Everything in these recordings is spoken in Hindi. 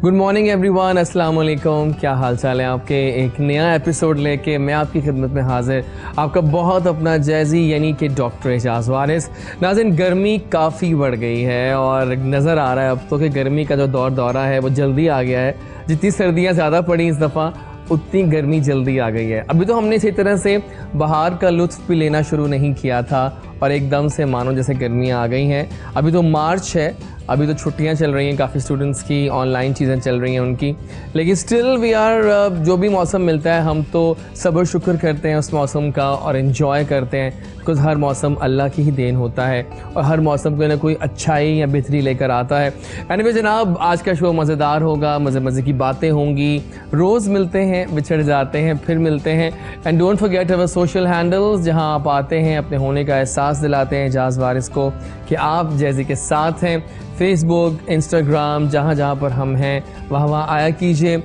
गुड मॉर्निंग एवरीवन, अस्सलाम वालेकुम। क्या हाल चाल है आपके? एक नया एपिसोड लेके मैं आपकी खिदमत में हाजिर, आपका बहुत अपना जैज़ी यानी कि डॉक्टर एजाज़ वारिस। नाज़रीन, गर्मी काफ़ी बढ़ गई है और नज़र आ रहा है अब तो कि गर्मी का जो दौरा है वो जल्दी आ गया है। जितनी सर्दियाँ ज़्यादा पड़ी इस दफ़ा, उतनी गर्मी जल्दी आ गई है। अभी तो हमने इसी तरह से बाहर का लुत्फ़ भी लेना शुरू नहीं किया था और एकदम से मानो जैसे गर्मियाँ आ गई हैं। अभी तो मार्च है, अभी तो छुट्टियां चल रही हैं, काफ़ी स्टूडेंट्स की ऑनलाइन चीज़ें चल रही हैं उनकी, लेकिन स्टिल वी आर जो भी मौसम मिलता है हम तो सब्र शुक्र करते हैं उस मौसम का और इन्जॉय करते हैं, बिकॉज़ हर मौसम अल्लाह की ही देन होता है और हर मौसम कोई ना कोई अच्छाई या बेहतरी लेकर आता है। एनीवे जनाब, आज का शो मज़ेदार होगा, मज़े की बातें होंगी। रोज़ मिलते हैं, बिछड़ जाते हैं, फिर मिलते हैं। And don't forget our social handles, जहाँ आप आते हैं अपने होने का एहसास दिलाते हैं एजाज़ वारिस को कि आप जैज़ी के साथ हैं। फेसबुक, इंस्टाग्राम, जहाँ पर हम हैं वहाँ आया कीजिए।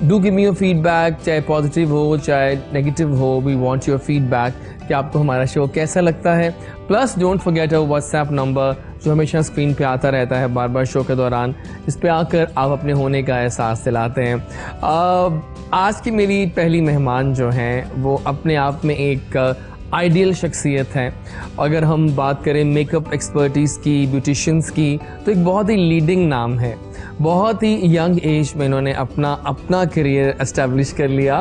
Do give me your feedback, चाहे पॉजिटिव हो चाहे नेगेटिव हो, वी वांट योर फीडबैक कि आपको हमारा शो कैसा लगता है। Plus don't forget our WhatsApp number जो हमेशा स्क्रीन पे आता रहता है बार बार शो के दौरान, इस पे आकर आप अपने होने का एहसास दिलाते हैं। आज की मेरी पहली मेहमान जो हैं वो अपने आप में एक आइडियल शख्सियत है। अगर हम बात करें मेकअप एक्सपर्टीज़ की, ब्यूटिशियंस की, तो एक बहुत ही लीडिंग नाम है। बहुत ही यंग एज में इन्होंने अपना करियर एस्टेब्लिश कर लिया,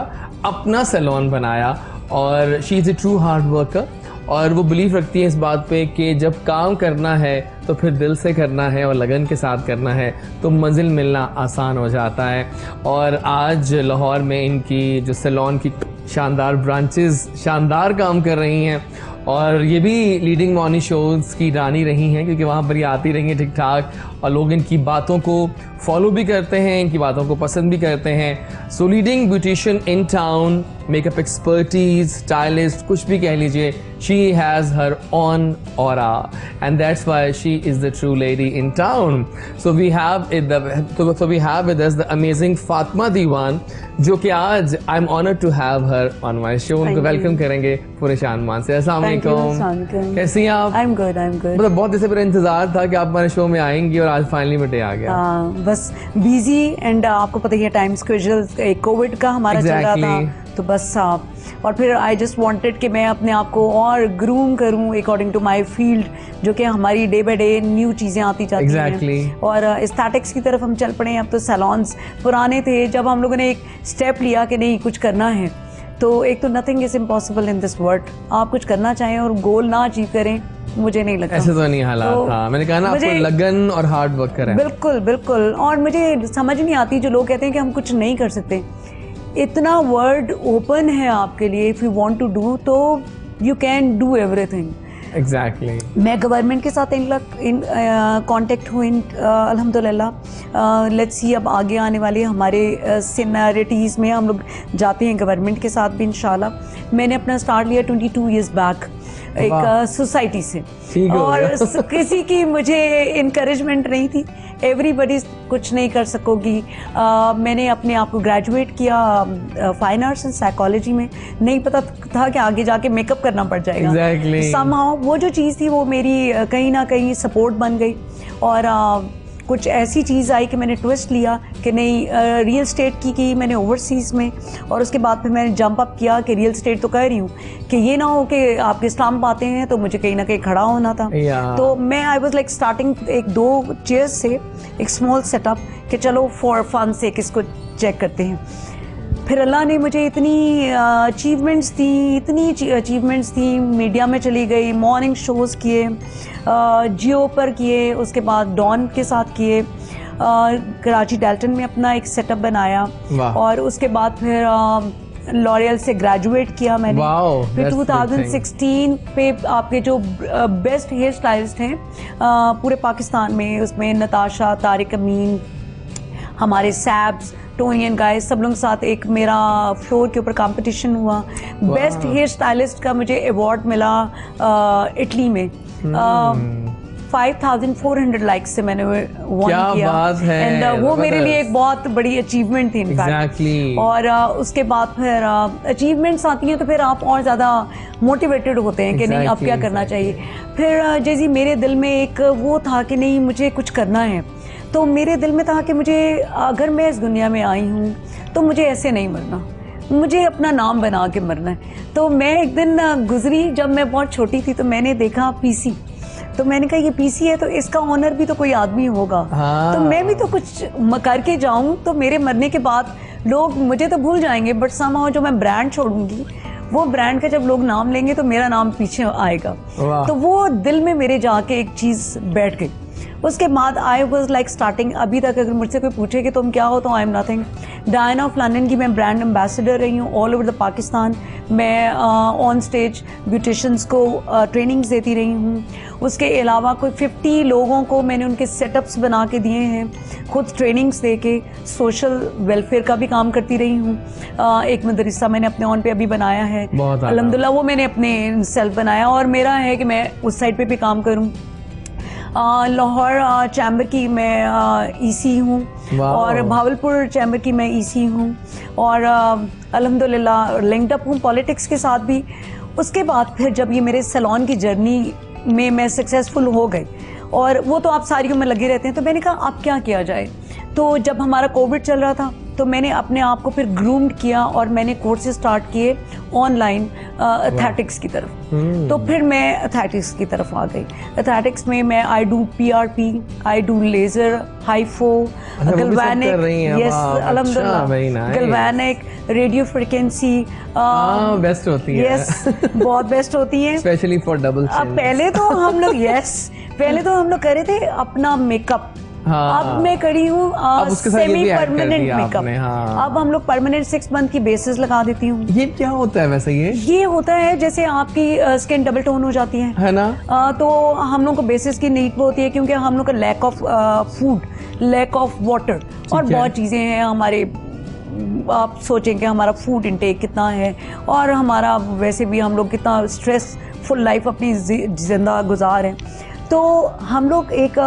अपना सैलून बनाया और she is a true hard worker और वो बिलीव रखती है इस बात पे कि जब काम करना है तो फिर दिल से करना है और लगन के साथ करना है तो मंजिल मिलना आसान हो जाता है। और आज लाहौर में इनकी जो सैलून की शानदार ब्रांचेस शानदार काम कर रही हैं और ये भी लीडिंग मॉर्निंग शोज़ की रानी रही हैं, क्योंकि वहाँ पर ये आती रही हैं ठीक ठाक और लोग इनकी बातों को फॉलो भी करते हैं, इनकी बातों को पसंद भी करते हैं। So leading beautician in town, makeup expertise, stylist, कुछ भी कह लीजिए, she has her own aura and that's why she is the true lady in town. So we have with us the amazing Fatima Diwan, जो कि आज I am honoured to have her on my show. उनको वेलकम करेंगे पूरे शान से। अस्सलाम वालेकुम, कैसी हैं आप? I am good. मतलब बहुत दिनों से मेरा इंतजार था कि आप हमारे शो में आएंगी और आज फाइनली मैं डे आ गया। बस बिजी एंड आपको पता ही है टाइम स्केड्यूल कोविड का हमारा चल रहा था, तो बस और फिर आई जस्ट वांटेड कि मैं अपने आप को और ग्रूम करूं अकॉर्डिंग टू माय फील्ड, जो कि हमारी डे बाय डे न्यू चीज़ें आती जाती हैं और एस्थेटिक्स की तरफ हम चल पड़े हैं। अब तो सैलून्स पुराने थे, जब हम लोगों ने एक स्टेप लिया कि नहीं कुछ करना है, तो एक तो nothing is impossible in this world. आप कुछ करना चाहें और गोल ना अचीव करें, मुझे नहीं लगता ऐसे तो नहीं हालात तो था। मैंने कहा ना, आपको लगन और हार्ड वर्क करें। बिल्कुल। और मुझे समझ नहीं आती जो लोग कहते हैं कि हम कुछ नहीं कर सकते। इतना वर्ल्ड ओपन है आपके लिए, if you want to do तो you can do everything. Exactly. मैं गवर्नमेंट के साथ इन कांटेक्ट हुई अल्हम्दुलिल्लाह। लेट्स सी अब आगे आने वाले हमारे सिनेरिटीज़ में हम लोग जाते हैं गवर्नमेंट के साथ भी इंशाल्लाह। मैंने अपना स्टार्ट लिया 22 ईयर्स बैक एक सोसाइटी से, और किसी की मुझे इनकरेजमेंट नहीं थी। एवरीबडी कुछ नहीं कर सकोगी। मैंने अपने आप को ग्रेजुएट किया फाइन आर्ट्स एंड साइकोलॉजी में। नहीं पता था कि आगे जाके मेकअप करना पड़ जाएगा। Somehow वो जो चीज़ थी वो मेरी कहीं ना कहीं सपोर्ट बन गई और कुछ ऐसी चीज़ आई कि मैंने ट्विस्ट लिया कि नहीं, रियल स्टेट की मैंने ओवरसीज़ में, और उसके बाद फिर मैंने जंप अप किया कि रियल स्टेट तो कह रही हूँ कि ये ना हो कि आपके स्टम्प आते हैं तो मुझे कहीं ना कहीं खड़ा होना था। तो मैं आई वाज लाइक स्टार्टिंग एक 2 चेयर्स से एक स्मॉल सेटअप कि चलो फॉर फन से किसको चेक करते हैं। फिर अल्लाह ने मुझे इतनी अचीवमेंट्स थी, मीडिया में चली गई, मॉर्निंग शोज़ किए, जियो पर किए, उसके बाद डॉन के साथ किए, कराची डेल्टन में अपना एक सेटअप बनाया और उसके बाद फिर लॉरियल से ग्रेजुएट किया मैंने। फिर 2016 पे आपके जो बेस्ट हेयर स्टाइलिस्ट हैं पूरे पाकिस्तान में, उसमें नताशा, तारिक अमीन, हमारे सैब्स, टोनी एंड गाइस, सब लोग साथ एक मेरा फ्लोर के ऊपर कंपटीशन हुआ। बेस्ट हेयर स्टाइलिस्ट का मुझे अवार्ड मिला इटली में। 5400 लाइक्स से मैंने वॉन क्या किया। बात है, एंड वो मेरे लिए एक बहुत बड़ी अचीवमेंट थी इनफैक्ट। Exactly. और उसके बाद फिर अचीवमेंट्स आती हैं तो फिर आप और ज़्यादा मोटिवेटेड होते हैं कि नहीं अब क्या करना चाहिए। फिर जैसे मेरे दिल में एक वो था कि नहीं मुझे कुछ करना है, तो मेरे दिल में था कि मुझे अगर मैं इस दुनिया में आई हूँ तो मुझे ऐसे नहीं मरना, मुझे अपना नाम बना के मरना है। तो मैं एक दिन गुजरी, जब मैं बहुत छोटी थी तो मैंने देखा पीसी, तो मैंने कहा ये पीसी है तो इसका ऑनर भी तो कोई आदमी होगा। हाँ। तो मैं भी तो कुछ करके जाऊं तो मेरे मरने के बाद लोग मुझे तो भूल जाएंगे, बट समहाउ जो मैं ब्रांड छोड़ूंगी वो ब्रांड का जब लोग नाम लेंगे तो मेरा नाम पीछे आएगा। तो वो दिल में मेरे जाके एक चीज़ बैठ गई। उसके बाद आई वॉज लाइक स्टार्टिंग, अभी तक अगर मुझसे कोई पूछे कि तुम क्या हो तो I am nothing. Diana of London की मैं ब्रांड एम्बेसडर रही हूँ ऑल ओवर द पाकिस्तान। मैं ऑन स्टेज ब्यूटिशियंस को ट्रेनिंग्स देती रही हूँ। उसके अलावा कोई 50 लोगों को मैंने उनके सेटअप्स बना के दिए हैं, खुद ट्रेनिंग्स दे के। सोशल वेलफेयर का भी काम करती रही हूँ। एक मदरसा मैंने अपने ऑन पे अभी बनाया है, अल्हम्दुलिल्लाह वो मैंने अपने सेल्फ बनाया, और मेरा है कि मैं उस साइड पे भी काम करूँ। लाहौर चैम्बर की मैं ईसी हूँ, और भावलपुर चैम्बर की मैं ईसी हूँ, और अल्हम्दुलिल्लाह लिंक्ड अप हूँ पॉलिटिक्स के साथ भी। उसके बाद फिर जब ये मेरे सैलून की जर्नी में मैं सक्सेसफुल हो गई, और वो तो आप सारी उम्र लगे रहते हैं, तो मैंने कहा अब क्या किया जाए। तो जब हमारा कोविड चल रहा था तो मैंने अपने आप को फिर ग्रूम्ड किया और मैंने कोर्सेज स्टार्ट किए ऑनलाइन एथलेटिक्स की तरफ। तो फिर मैं एथलेटिक्स की तरफ आ गई। एथलेटिक्स में मैं I do PRP, I do laser, HIFU, galvanic, yes अल्हम्दुलिल्लाह, गैल्वेनिक, रेडियो फ्रीक्वेंसी बेस्ट होती है। यस बहुत बेस्ट होती है, स्पेशली फॉर डबल चिन। पहले तो हम लोग पहले तो हम लोग कर रहे थे अपना मेकअप। हाँ। अब मैं करी हूँ सेमी परमानेंट मेकअप। हाँ। अब हम लोग परमानेंट 6 मंथ की बेसिस लगा देती हूँ। ये क्या होता है वैसे? ये होता है जैसे आपकी स्किन डबल टोन हो जाती है ना। तो हम लोग को बेसिस की नीड होती है, क्योंकि हम लोग का lack of food, lack of water और बहुत चीज़ें हैं हमारे। आप सोचें कि हमारा फूड इंटेक कितना है, और हमारा वैसे भी हम लोग कितना स्ट्रेसफुल लाइफ अपनी जिंदा गुजार हैं। तो हम लोग एक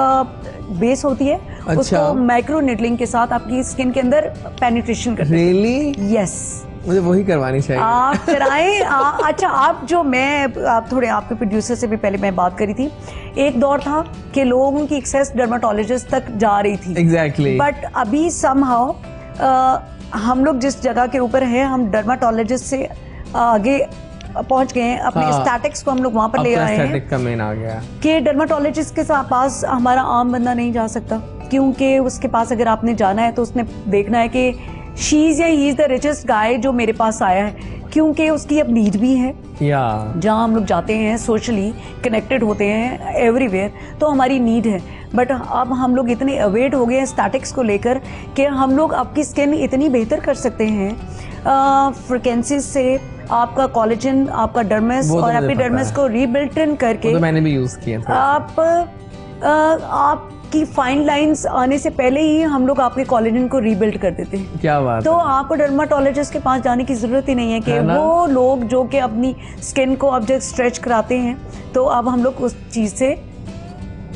बेस होती है, अच्छा। उसको माइक्रो निडलिंग के साथ आपकी स्किन के अंदर पेनिट्रेशन करते हैं। रियली? यस, मुझे वही करवानी चाहिए। आप कराएं। अच्छा, आप थोड़े आपके प्रोड्यूसर से भी पहले मैं बात करी थी। एक दौर था कि लोगों की एक्सेस डर्माटोलॉजिस्ट तक जा रही थी। एग्जैक्टली। बट अभी समहाउ हम लोग जिस जगह के ऊपर हैं, हम डर्माटोलॉजिस्ट से आगे पहुंच गए हैं। अपने स्टैटिक्स को हम लोग वहां पर ले आए हैं का मेन आ गया कि डर्माटोलॉजिस्ट के पास हमारा आम बंदा नहीं जा सकता, क्योंकि उसके पास अगर आपने जाना है तो उसने देखना है कि शी इज या ही इज द रिचेस्ट गाय जो मेरे पास आया है, क्योंकि उसकी अब नीड भी है। जहाँ हम लोग जाते हैं सोशली कनेक्टेड होते हैं एवरीवेयर, तो हमारी नीड है। बट अब हम लोग इतने अवेयर हो गए हैं स्टैटिक्स को लेकर कि हम लोग आपकी स्किन इतनी बेहतर कर सकते हैं फ्रीक्वेंसीज से। आपका कोलेजन, आपका डर्मिस और एपिडर्मिस को रीबिल्टन करके, तो मैंने भी यूज किया था। आपकी फाइन लाइंस आने से पहले ही हम लोग आपके कोलेजन को रीबिल्ड कर देते हैं। क्या बात तो आपको डर्माटोलॉजिस्ट के पास जाने की जरूरत ही नहीं है कि वो लोग जो कि अपनी स्किन को अब जब स्ट्रेच कराते हैं, तो अब हम लोग उस चीज से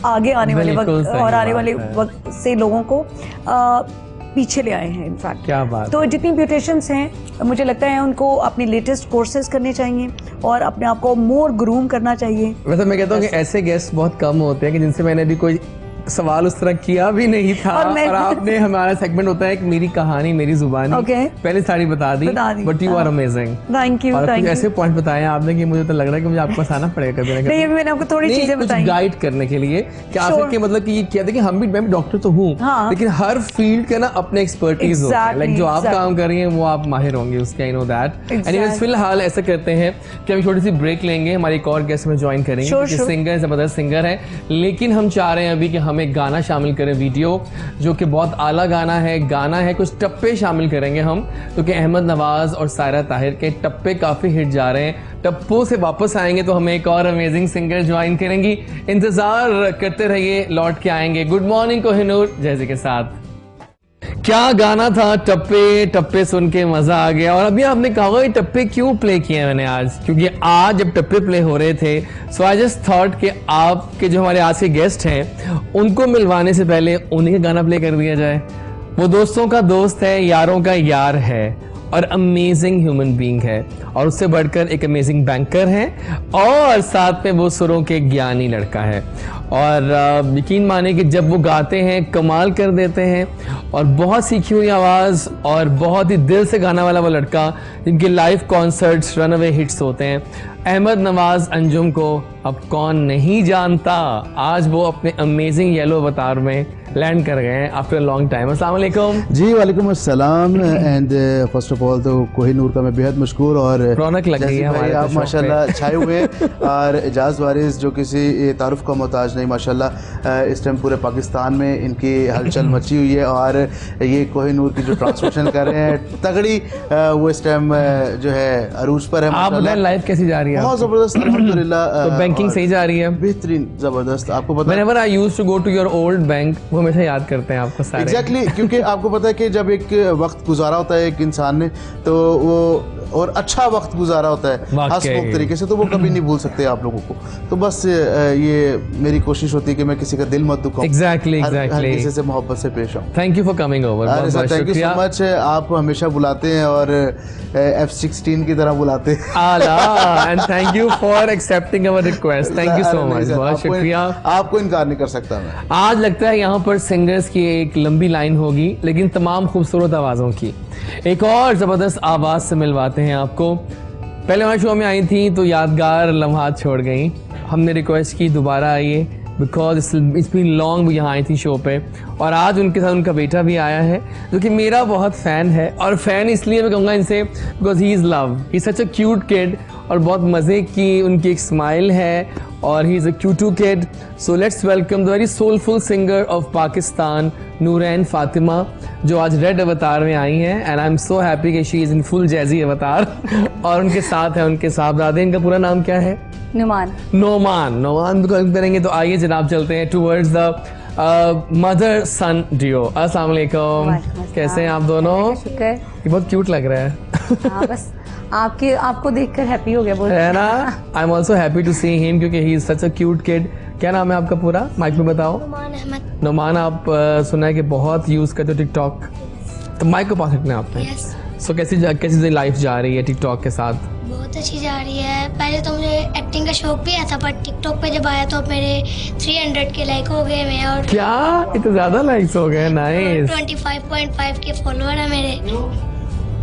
आगे आने वाले वक्त और आने वाले वक्त से लोगों को पीछे ले आए हैं इनफैक्ट। क्या बात। तो जितनी ब्यूटिशियंस हैं मुझे लगता है उनको अपनी लेटेस्ट कोर्सेज करने चाहिए और अपने आप को मोर ग्रूम करना चाहिए। वैसे मैं कहता हूँ कि ऐसे गेस्ट बहुत कम होते हैं कि जिनसे मैंने अभी कोई सवाल उस तरह किया भी नहीं था, और आपने हमारा सेगमेंट होता है कि मेरी कहानी मेरी जुबानी, पहले सारी बता दी। But you are amazing. Thank you. और कुछ ऐसे पॉइंट बताए आपने कि मुझे तो लग रहा है कि मुझे आपको आना पड़ेगा कभी ना कभी। नहीं, मैंने आपको थोड़ी चीजें बताई गाइड करने के लिए कि आपके मतलब कि ये क्या, देखिए हम भी, मैं भी डॉक्टर तो हूँ, लेकिन हर फील्ड के ना अपने एक्सपर्टीज होते हैं। लाइक जो आप काम कर रही हैं वो आप माहिर होंगे उसके, आई नो दैट। एनीवेज फिलहाल ऐसा करते हैं कि हम छोटी सी ब्रेक लेंगे, हमारी एक और गेस्ट में ज्वाइन करेंगे, सिंगर, जबरदस्त सिंगर है, लेकिन हम चाह रहे हैं अभी कि हम एक गाना शामिल करें, वीडियो जो कि बहुत आला गाना है, कुछ टप्पे शामिल करेंगे हम, क्योंकि अहमद नवाज और सायरा ताहिर के टप्पे काफी हिट जा रहे हैं। टप्पों से वापस आएंगे तो हमें एक और अमेजिंग सिंगर ज्वाइन करेंगी, इंतजार करते रहिए, लौट के आएंगे। गुड मॉर्निंग कोहिनूर जैसे के साथ। क्या गाना था, टप्पे टप्पे सुन के मजा आ गया। और अभी आपने कहा होगा ये टप्पे क्यों प्ले किए मैंने आज, क्योंकि आज जब टप्पे प्ले हो रहे थे सो आई जस्ट थॉट कि आपके जो हमारे आज के गेस्ट हैं उनको मिलवाने से पहले उन्हीं का गाना प्ले कर दिया जाए। वो दोस्तों का दोस्त है, यारों का यार है और अमेजिंग ह्यूमन बीइंग है, और उससे बढ़कर एक अमेजिंग बैंकर है, और साथ में वो सुरों के ज्ञानी लड़का है। और यकीन माने कि जब वो गाते हैं कमाल कर देते हैं, और बहुत सीखी हुई आवाज़ और बहुत ही दिल से गाने वाला वो लड़का जिनके लाइव कॉन्सर्ट्स रनअवे हिट्स होते हैं। अहमद नवाज अंजुम को अब कौन नहीं जानता। आज वो अपने अमेजिंग येलो अवतार में लैंड कर गए हैं आफ्टर लॉन्ग टाइम। अस्सलाम वालेकुम जी। वालेकुम अस्सलाम। एंड फर्स्ट ऑफ ऑल तो कोहिनूर का मैं बेहद मशहूर और रौनक लग गई है हमारे आप माशाल्लाह छाए हुए हैं। और एजाज वारिस जो किसी तारुफ का मोहताज नहीं, माशाल्लाह इस टाइम पूरे पाकिस्तान में इनकी हलचल मची हुई है। और ये कोहिनूर की जो ट्रांसमिशन कर रहे हैं तगड़ी, वो इस टाइम जो है अरूज पर है। आप बताएं लाइफ कैसी जा रही है? बहुत जबरदस्त अल्हम्दुलिल्लाह। तो बैंकिंग सही जा रही है? बेहतरीन, जबरदस्त। आपको पता है Whenever I used to go to your old bank, वो हमेशा याद करते हैं आपको सारे। एग्जैक्टली क्योंकि आपको पता है कि जब एक वक्त गुजारा होता है एक इंसान ने, तो वो और अच्छा वक्त गुजारा होता है हंसमुख तरीके से, तो वो कभी नहीं भूल सकते आप लोगों को। तो बस ये मेरी कोशिश होती है कि मैं किसी का दिल मत दुखाऊं। एग्जैक्टली हर किसी से मोहब्बत से पेश आऊं। Thank you for coming over. Thank you so much. आप हमेशा बुलाते हैं और F16 की तरह बुलाते हैं। आला, and thank you for accepting our request. Thank you so much, बहुत शुक्रिया। आपको इनकार नहीं कर सकता मैं। आज लगता है यहाँ पर सिंगर्स की एक लंबी लाइन होगी, लेकिन तमाम खूबसूरत आवाज़ों की एक और ज़बरदस्त आवाज़ से मिलवाते हैं आपको। पहले हमारे शो में आई थी तो यादगार लम्हात छोड़ गई, हमने रिक्वेस्ट की दोबारा आइए बिकॉज इट्स बीन लॉन्ग। वो यहाँ आई थी शो पे, और आज उनके साथ उनका बेटा भी आया है जो कि मेरा बहुत फ़ैन है। और फ़ैन इसलिए मैं कहूँगा इनसे because he is love, he is such a cute kid, और बहुत मज़े की उनकी एक स्माइल है, और he is a cute kid. So let's welcome the very soulful singer of Pakistan, Noorain Fatima, जो आज रेड अवतार में आई हैं। And I am so happy कि she is in full jazzy अवतार। और उनके साथ है उनके साहबजादे, इनका पूरा नाम क्या है? नोमान करेंगे। तो आइए जनाब चलते हैं towards the mother son duo. अस्सलाम वालेकुम, कैसे हैं आप दोनों? शुक्र। ये बहुत क्यूट लग रहा है। हाँ, बस आपको देखकर हैप्पी हो गया बहुत, है ना? I am also happy to see him क्योंकि he is such a cute kid. क्या नाम है आपका पूरा? माइक में बताओ। नोमान, आप सुना है कि बहुत यूज़ करते हो टिकटॉक, तो माइक को पास रखना है आपने। सो कैसी लाइफ जा रही है टिकटॉक के साथ? बहुत अच्छी जा रही है। पहले तो मुझे एक्टिंग का शौक भी था, पर टिकटॉक पे जब आया तो अब मेरे 300 के लाइक हो गए मैं। और क्या इतने ज़्यादा लाइक्स हो गए? नाइस। 25.5 के फॉलोअर है मेरे।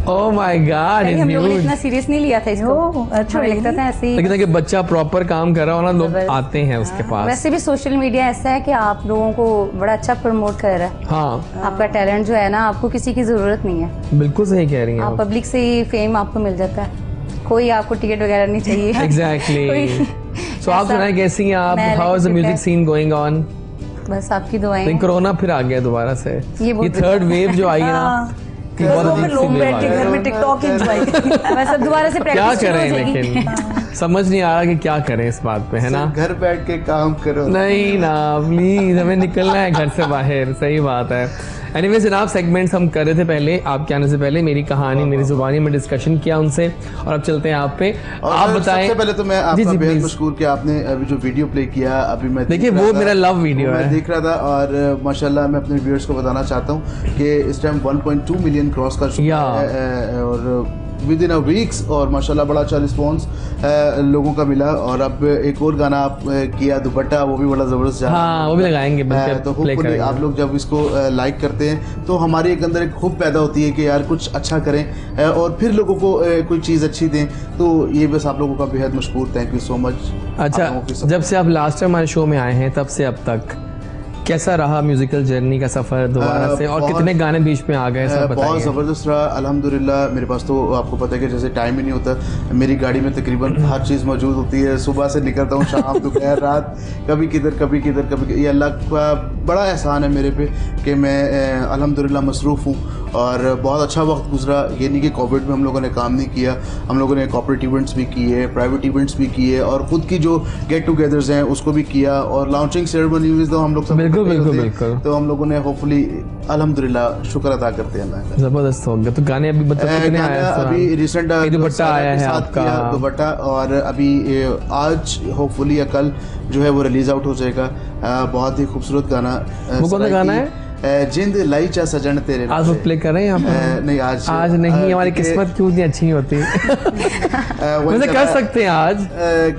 ओह माय गॉड, हम लोगों ने इतना सीरियस नहीं लिया था इसको। अच्छा, लगता था ऐसे ही। लेकिन अगर बच्चा प्रॉपर काम कर रहा हो ना, लोग आते हैं उसके पास। वैसे भी सोशल मीडिया ऐसा है कि आप लोगों को बड़ा अच्छा प्रमोट कर रहा है। हाँ, आपका टैलेंट जो है ना, आपको किसी की जरूरत नहीं है। बिल्कुल सही कह रही हैं आप पब्लिक से ही फेम आपको मिल जाता है, कोई आपको टिकट वगैरह नहीं चाहिए। एग्जैक्टली। सो आप सुनाए कैसी हैं आप? How is the music scene going on? बस आपकी दुआएं। लेकिन कोरोना फिर आ गया दोबारा से, ये थर्ड वेव जो आई है ना, लोग बैठ के घर में टिकटॉक एंजॉय बस अब दोबारा से क्या प्रैक्टिस करें, लेकिन समझ नहीं आ रहा कि क्या करें इस बात पे, है ना? घर बैठ के काम करो। नहीं ना, प्लीज, हमें निकलना है घर से बाहर। सही बात है। एनीवेज जनाब, सेगमेंट्स हम कर रहे थे पहले, आपके आने से पहले मेरी कहानी मेरी जुबानी में डिस्कशन किया उनसे, और अब चलते हैं आप पे। आप बताएं। सबसे पहले तो मैं आपका बेहद मशकूर कि आपने अभी जो वीडियो प्ले किया, अभी मैं देखिए वो मेरा लव वीडियो है, मैं देख रहा था। और माशाल्लाह मैं अपने व्यूअर्स को बताना चाहता हूँ कि इस टाइम 1.2 मिलियन क्रॉस कर चुका है, और विद इन अ वीक्स, और माशाल्लाह बड़ा अच्छा रिस्पॉन्स लोगों का मिला। और अब एक और गाना आप किया दुपट्टा, वो भी बड़ा ज़बरदस्त जा रहा है। हाँ, वो भी लगाएंगे। तो होपफुली आप लोग जब इसको लाइक करते हैं तो हमारे एक अंदर एक खूब पैदा होती है कि यार कुछ अच्छा करें और फिर लोगों को कोई चीज़ अच्छी दें। तो ये बस आप लोगों का बेहद मशकूर, थैंक यू सो मच। अच्छा, जब से आप लास्ट टाइम हमारे शो में आए हैं तब से अब तक कैसा रहा म्यूजिकल जर्नी का सफ़र दोबारा से, और कितने गाने बीच में आ गए, सब बताइए। बहुत ज़बरदस्त रहा अल्हम्दुलिल्लाह। मेरे पास तो आपको पता है कि जैसे टाइम ही नहीं होता, मेरी गाड़ी में तकरीबन हर चीज़ मौजूद होती है। सुबह से निकलता हूँ, शाम दोपहर रात, कभी किधर कभी किधर कभी। ये अल्लाह का बड़ा एहसान है मेरे पे कि मैं अल्हम्दुलिल्लाह मसरूफ़ हूँ, और बहुत अच्छा वक्त गुजरा। ये नहीं कि कोविड में हम लोगों ने काम नहीं किया, हम लोगों ने कॉर्पोरेट इवेंट्स भी किए, प्राइवेट इवेंट्स भी किए, और ख़ुद की जो गेट टुगेदर्स हैं उसको भी किया, और लॉन्चिंग सेरेमनी तो हम लोग सब बिल्कुल। तो हम लोगों ने होपफुली अल्हम्दुलिल्लाह शुक्र अदा करते हैं अल्लाह का। जबरदस्त हो गया। तो गाने अभी मतलब कितने आए हैं? अभी रिसेंट दुपट्टा आया है आपका, दुपट्टा, और अभी आज होपफुली या कल जो है वो रिलीज आउट हो जाएगा। बहुत ही खूबसूरत गाना। वो कौन सा गाना है? जिंद लाई चा सजन तेरे। आज वो प्ले कर रहे हैं यहाँ पर? नहीं, आज नहीं। हमारी किस्मत क्यों इतनी अच्छी नहीं होती? वैसे कर सकते हैं आज,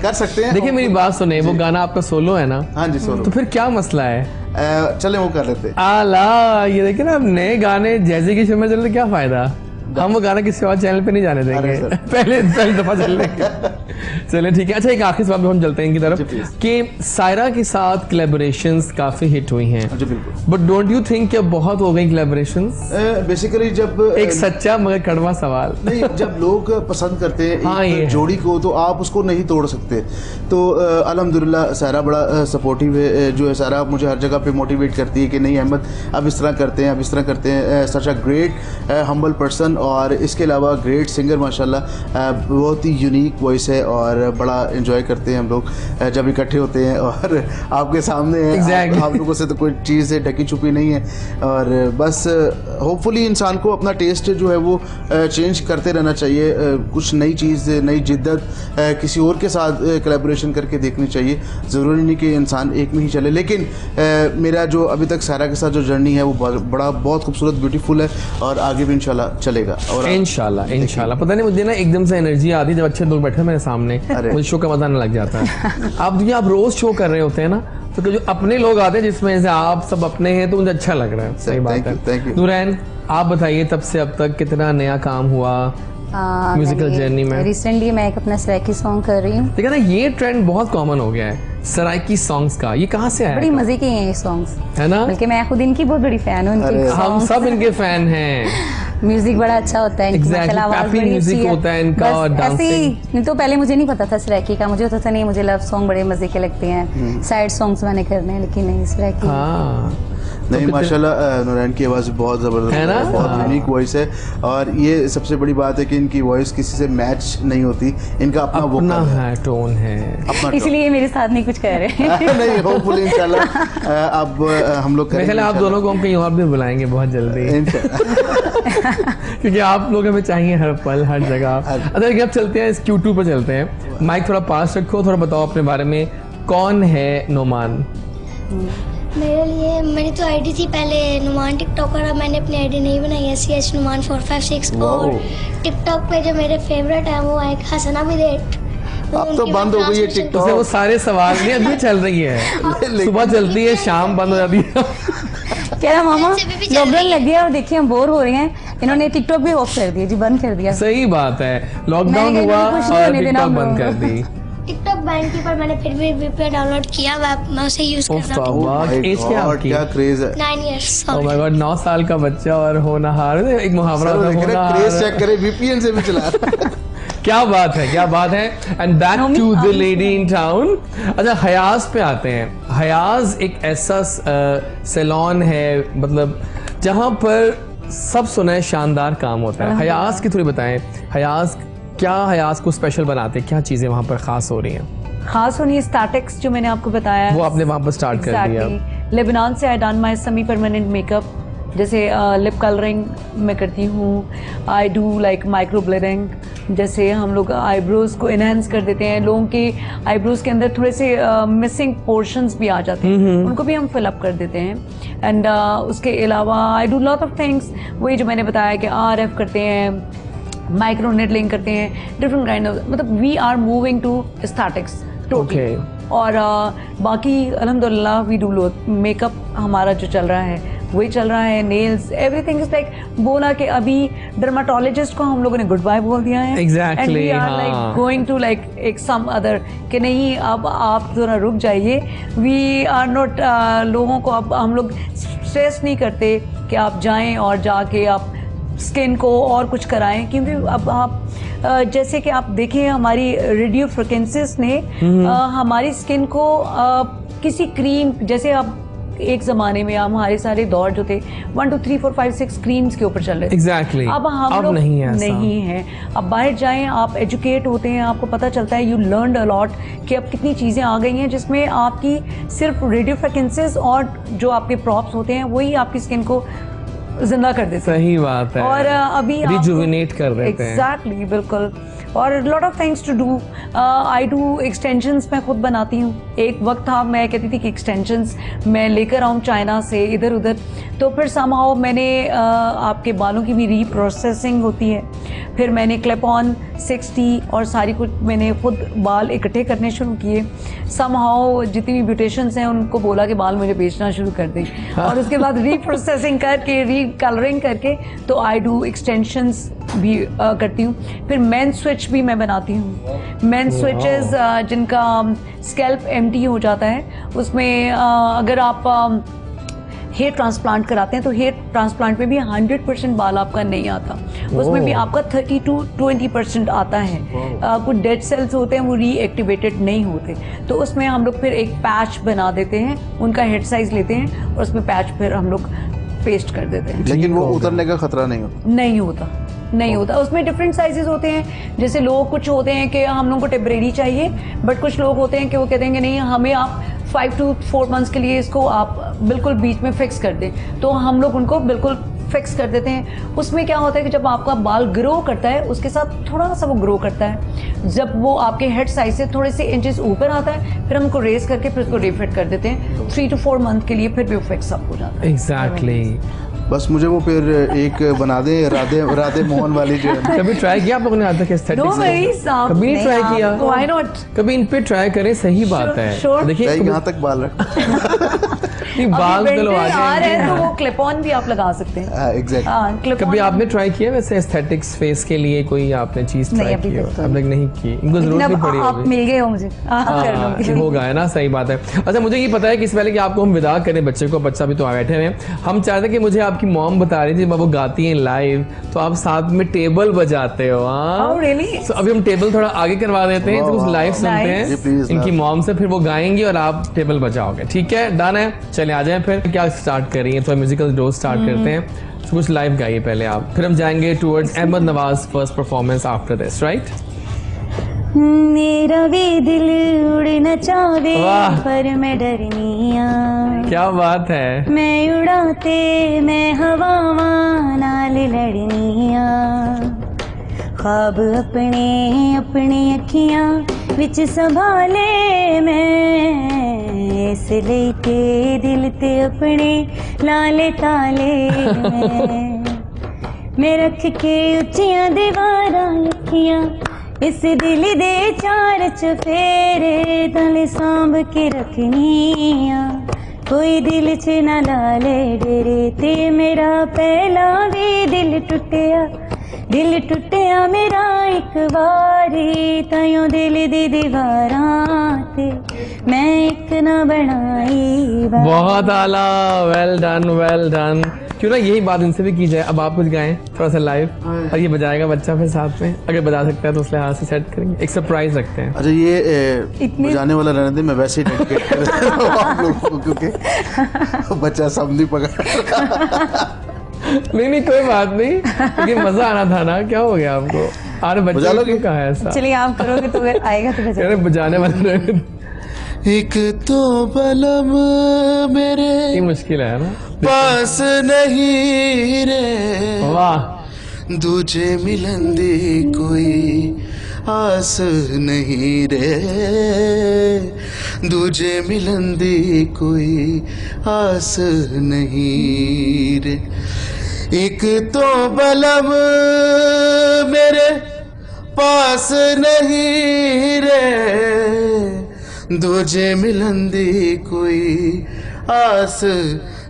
कर सकते हैं। देखिए मेरी बात सुने, वो गाना आपका सोलो है ना? हाँ जी, सोलो। तो फिर क्या मसला है? चले वो कर लेते। आला, ये देखिए ना, नए गाने जैसे कि शो में चल रहे, क्या फायदा? हम वो गाना किसी और चैनल पे नहीं जाने देंगे, पहले दफा चल लेंगे। चलिए ठीक है। अच्छा, एक आखिरी सवाल पे हम चलते हैं इनकी तरफ कि सायरा के साथ कोलैबोरेशंस काफी हिट हुई हैं। जी बिल्कुल। बट डोंट यू थिंक कि बहुत हो गई कोलैबोरेशंस? बेसिकली जब एक सच्चा मगर कड़वा सवाल, नहीं, जब लोग पसंद करते हैं हाँ, एक जोड़ी को, तो आप उसको नहीं तोड़ सकते। तो अल्हम्दुलिल्लाह सायरा बड़ा सपोर्टिव है, जो है सायरा मुझे हर जगह पे मोटिवेट करती है कि नहीं अहमद, अब इस तरह करते हैं, अब इस तरह करते हैं। सच अ ग्रेट हम्बल पर्सन, और इसके अलावा ग्रेट सिंगर माशाल्लाह। बहुत ही यूनिक वॉइस है और बड़ा एंजॉय करते हैं हम लोग जब इकट्ठे होते हैं और आपके सामने हैं। exactly. आप लोगों से तो कोई चीज़ ढकी छुपी नहीं है, और बस होपफुली इंसान को अपना टेस्ट जो है वो चेंज करते रहना चाहिए। कुछ नई चीज़, नई जिद्दत किसी और के साथ कोलैबोरेशन करके देखनी चाहिए। ज़रूरी नहीं कि इंसान एक में ही चले, लेकिन मेरा जो अभी तक सायरा के साथ जो जर्नी है वो बहुत खूबसूरत, ब्यूटीफुल है, और आगे भी इंशाल्लाह चलेगा। और इंशाल्लाह। पता नहीं, मुझे ना एकदम से एनर्जी आती है जब अच्छे लोग बैठे मेरे सामने, मुझे शो का मजा आने लग जाता है। आप रोज शो कर रहे होते हैं ना, तो जो अपने लोग आते हैं जिसमें से आप सब अपने हैं, तो मुझे अच्छा लग रहा है। सही बात है। नूरैन, आप बताइए तब से अब तक कितना नया काम हुआ म्यूजिकल जर्नी में? रिसेंटली मैं एक अपना सराइकी सॉन्ग कर रही हूँ। देखा ना, ये ट्रेंड बहुत कॉमन हो गया है सराइकी सॉन्ग्स का। ये कहाँ से आया? बड़ी मजे के हैं ये सॉन्ग्स, है ना? बल्कि मैं खुद इनकी बहुत बड़ी फैन हूँ। हम सब इनके फैन हैं। म्यूजिक बड़ा अच्छा होता है, Exactly, आवाज बड़ी म्यूजिक होता है इनका, और डांसिंग। नहीं तो पहले मुझे नहीं पता था सराइकी का, मुझे होता था नहीं मुझे लव सॉन्ग बड़े मजे के लगते हैं, साइड सॉन्ग्स मैंने करने हैं, लेकिन नहीं सराइकी। हाँ नहीं, माशाल्लाह नूरैन की आवाज़ बहुत ज़बरदस्त है, बहुत यूनिक वॉइस है, और ये सबसे बड़ी बात है कि इनकी वॉइस किसी से मैच नहीं होती। इनका अपना वोकल है, टोन है, इसलिए मेरे साथ नहीं कुछ कह रहे। नहीं, होपफुली इंशाल्लाह अब हम लोग करेंगे। आप दोनों को हम कहीं और भी बुलाएंगे बहुत जल्दी, क्योंकि आप लोग हमें चाहिए हर पल, हर जगह। अच्छा, अब चलते हैं इस Q2 पर चलते हैं। माइक थोड़ा पास रखो, थोड़ा बताओ अपने बारे में, कौन है नोमान? मेरे लिए मेरी तो आईडी थी पहले नुमान टिकटॉकर, अब मैंने अपनी आईडी नहीं बनाई है, CH नुमान 456। और टिकटॉक पे जो मेरे फेवरेट है वो एक हसना विदेट। अब तो बंद हो गई है टिकटॉक, वो सारे सवाल नहीं, अभी चल रही है, सुबह चलती है, शाम बंद हो जाती है। कह रहा मामा लॉकडाउन लग गया और देखिए हम बोर हो रहे हैं, इन्होंने टिकटॉक भी ऑफ कर दिया जी, बंद कर दिया। सही बात है, लॉकडाउन हुआ और टिकटॉक बंद कर दी। टिकटॉक बैन की, पर मैंने फिर भी VPN डाउनलोड किया, मैं उसे यूज करता हूं। एज क्या आपकी? क्या क्रेज है? 9 इयर्स। ओह माय गॉड, 9 साल का बच्चा और होनहार। एक मुहावरा होता है, क्रेज चेक करे, VPN से भी चला रहा है। क्या बात है, क्या बात है। And back to the lady in town. अच्छा, हयाज पे आते हैं। हयाज एक ऐसा सैलून है, मतलब जहां पर सब सुना शानदार काम होता है। हयाज की थोड़ी बताएं, हयाज को स्पेशल बनाते, क्या चीजें वहां पर खास हो रही हैं? खास होनी है स्टैटिक्स, जो मैंने आपको बताया, वो आपने वहां पर स्टार्ट कर दिया। लेबनान से I done my semi permanent makeup, जैसे लिप कलरिंग मैं करती हूँ, I do like micro blending, जैसे हम लोग आईब्रोज को इनहेंस कर देते हैं, लोगों के आईब्रोज के अंदर थोड़े से मिसिंग पोर्शंस भी आ जाते हैं, उनको भी हम फिलअप कर देते हैं। एंड उसके अलावा I do lot of things, वही जो मैंने बताया कि RF करते हैं, माइक्रो नेडलिंग करते हैं, डिफरेंट काइंड ऑफ, मतलब we are moving to aesthetics totally. और बाकी अल्हम्दुलिल्लाह वी डू मेकअप, हमारा जो चल रहा है वही चल रहा है, नेल्स, एवरीथिंग इज लाइक, बोला कि अभी डर्माटोलॉजिस्ट को हम लोगों ने गुड बाय बोल दिया है। Exactly, and we are like going to like एक सम अदर, कि नहीं अब आप थोड़ा रुक जाइए, वी आर नॉट, लोगों को अब हम लोग स्ट्रेस नहीं करते कि आप जाएं और जाके आप स्किन को और कुछ कराएं, क्योंकि अब आप जैसे कि आप देखें हमारी रेडियो फ्रिक्वेंसीज ने हमारी स्किन को किसी क्रीम, जैसे आप एक ज़माने में हमारे सारे दौर जो थे 1 2 3 4 5 6 क्रीम्स के ऊपर चल रहे थे। Exactly. अब हम लोग नहीं है। अब बाहर जाएं, आप एजुकेट होते हैं, आपको पता चलता है, यू लर्न अ लॉट कि अब कितनी चीज़ें आ गई हैं जिसमें आपकी सिर्फ रेडियो फ्रिक्वेंसीज और जो आपके प्रॉप्स होते हैं वही आपकी स्किन को जिंदा कर देते हैं। सही बात है। और अभी रिजुविनेट कर देते हैं। एग्जैक्टली, बिल्कुल। और lot of things to do. I do extensions, मैं खुद बनाती हूँ। एक वक्त था मैं कहती थी कि एक्सटेंशंस मैं लेकर आऊँ चाइना से इधर उधर, तो फिर समहाउ मैंने आपके बालों की भी रीप्रोसेसिंग होती है, फिर मैंने क्लिप ऑन 60 और सारी कुछ मैंने खुद बाल इकट्ठे करने शुरू किए। समहाउ जितनी भी ब्यूटिशियंस हैं उनको बोला कि बाल मुझे बेचना शुरू कर दें, और उसके बाद रीप्रोसेसिंग करके रीकलरिंग करके तो आई डू एक्सटेंशंस भी करती हूँ। फिर मेन स्विच भी मैं बनाती हूँ। मेन स्विचेस जिनका स्कैल्प एम्प्टी हो जाता है, उसमें अगर आप हेयर ट्रांसप्लांट कराते हैं तो हेयर ट्रांसप्लांट में भी 100% बाल आपका नहीं आता, उसमें भी आपका 30 to 20% आता है। कुछ डेड सेल्स होते हैं वो रीएक्टिवेटेड नहीं होते, तो उसमें हम लोग फिर एक पैच बना देते हैं, उनका हेड साइज लेते हैं और उसमें पैच फिर हम लोग पेस्ट कर देते हैं। लेकिन वो उतरने का खतरा नहीं होता? नहीं होता। उसमें डिफरेंट साइजेस होते हैं। जैसे लोग कुछ होते हैं कि हम लोगों को टेम्परेरी चाहिए, बट कुछ लोग होते हैं कि वो कहते हैं कि नहीं, हमें आप 5 to 4 months के लिए इसको आप बिल्कुल बीच में फिक्स कर दें, तो हम लोग उनको बिल्कुल फिक्स कर देते हैं। उसमें क्या होता है कि जब आपका बाल ग्रो करता है उसके साथ थोड़ा सा वो ग्रो करता है, जब वो आपके हेड साइज से थोड़े से इंचेस ऊपर आता है फिर हम उनको रेस करके फिर उसको रिफिट कर देते हैं 3 to 4 month के लिए, फिर भी वो फिक्स अप हो जाता है। एग्जैक्टली। बस मुझे वो फिर एक बना दे राधे मोहन वाली जो है। कभी ट्राई किया आप लोगों ने आज तक एस्थेटिक्स? कभी नहीं ट्राई किया? Why not? कभी इन पे ट्राई करें, सही बात है। देखिए यहाँ तक बाल रख बाल चलो आ रहे हैं तो वो क्लिप ऑन भी आप लगा सकते हैं। एग्जैक्टली। कभी आपने ट्राई किया वैसे एस्थेटिक्स फेस के लिए कोई आपने चीज ट्राई की हो? अब तक नहीं की, इनको जरूरत नहीं पड़ी। आप मिल गए हो मुझे, होगा, है ना? सही बात है। अच्छा, मुझे ये पता है कि इससे पहले कि आपको हम विदा करें बच्चे को, बच्चा भी तो आ बैठे हैं, हम चाहते हैं कि मुझे आपकी मॉम बता रही थी जब वो गाती हैं लाइव तो आप साथ में टेबल बजाते हो। तो अभी हम टेबल थोड़ा आगे करवा देते हैं, तो उस लाइव सुनते हैं इनकी मॉम से, फिर वो गाएंगी और आप टेबल बजाओगे। ठीक है, डन है? चले आ जाए। फिर क्या स्टार्ट कर रही हैं? तो म्यूजिकल डोज स्टार्ट करते हैं, तो कुछ लाइव गाइए पहले आप, फिर हम जाएंगे towards Ahmed Nawaz first performance after this, right? मेरा भी दिल उड़ना चाहे पर मैं डरनिया। क्या बात है। मैं उड़ाते मैं हवावा नाल लड़निया। ख्वाब अपने अपनी अखियां विच संभाले मैं, इसलिए ते दिल ते अपने लाले ताले मैं रख के उच्चियां दीवारां लखियां, इस दिल दे चार चफेरे तले सांभ के रखनिया। कोई दिल च ना लाले डेरे ते मेरा पहला भी दिल टुटिया मेरा एक बारी, ताइयों दिल दी दीवारां ते मैं एक ना बनाई। बहुत आला, वेल डन, वेल डन। क्यों ना यही बात इनसे भी की जाए, अब आप कुछ गाएं थोड़ा सा लाइव, और ये बजाएगा बच्चा फिर साथ में, अगर बजा सकता है तो उस लिहाज से सेट करेंगे, एक सरप्राइज रखते हैं। अच्छा, ये बजाने वाला रहने दे, मैं वैसे ही डेडिकेट कर देता हूं आप लोगों को, क्योंकि बच्चा सब नहीं पकड़। नहीं कोई बात नहीं, लेकिन मजा आना था ना, क्या हो गया आपको? अरे बजा लोगे? कहा है ऐसा? चलिए आप करोगे तो फिर आएगा तो बजा। बजाने वाले एक तो बलम मेरे ये मुश्किल है ना, पास नहीं रे, वाह, दूजे मिलन दी कोई आस नहीं रे, दूजे मिलन दी कोई आस नहीं रे। एक तो बलम मेरे पास नहीं रे, दूजे मिलन दी कोई आस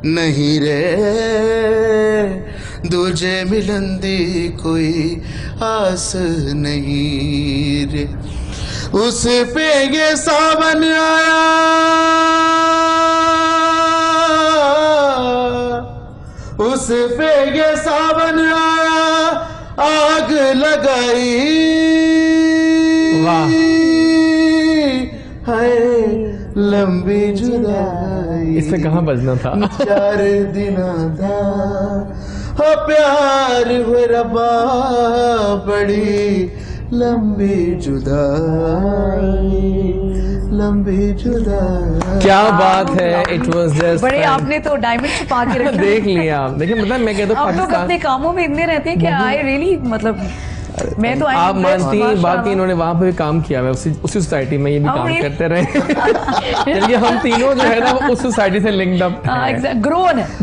नहीं रे, दूजे मिलन दी कोई आस नहीं रे। उस पे ये सावन आया, उस पे ये सावन आया, आग लगाई, वाह, हाय लंबी जुदाई, इससे कहाँ बजना था? 4 दिन दा हो प्यार हुए रबा, बड़ी लंबी जुदाई, लंबी जुदा। क्या बात है, इट वाज जस्ट बड़े आपने तो डायमंड छुपा के रखे। देख लिया आप, देखिए मतलब मैं कहता हूँ आप लोग पाकिस्तान, अपने कामों में इतने रहते हैं कि आई रियली मतलब मैं तो आप मानती हैं बात कि माशाल्लाह। इन्होंने वहाँ पे भी काम किया है, उसी सोसाइटी में ये भी Oh, काम really? करते रहे। चलिए हम तीनों जो है ना वो उस सोसाइटी से लिंक्ड अप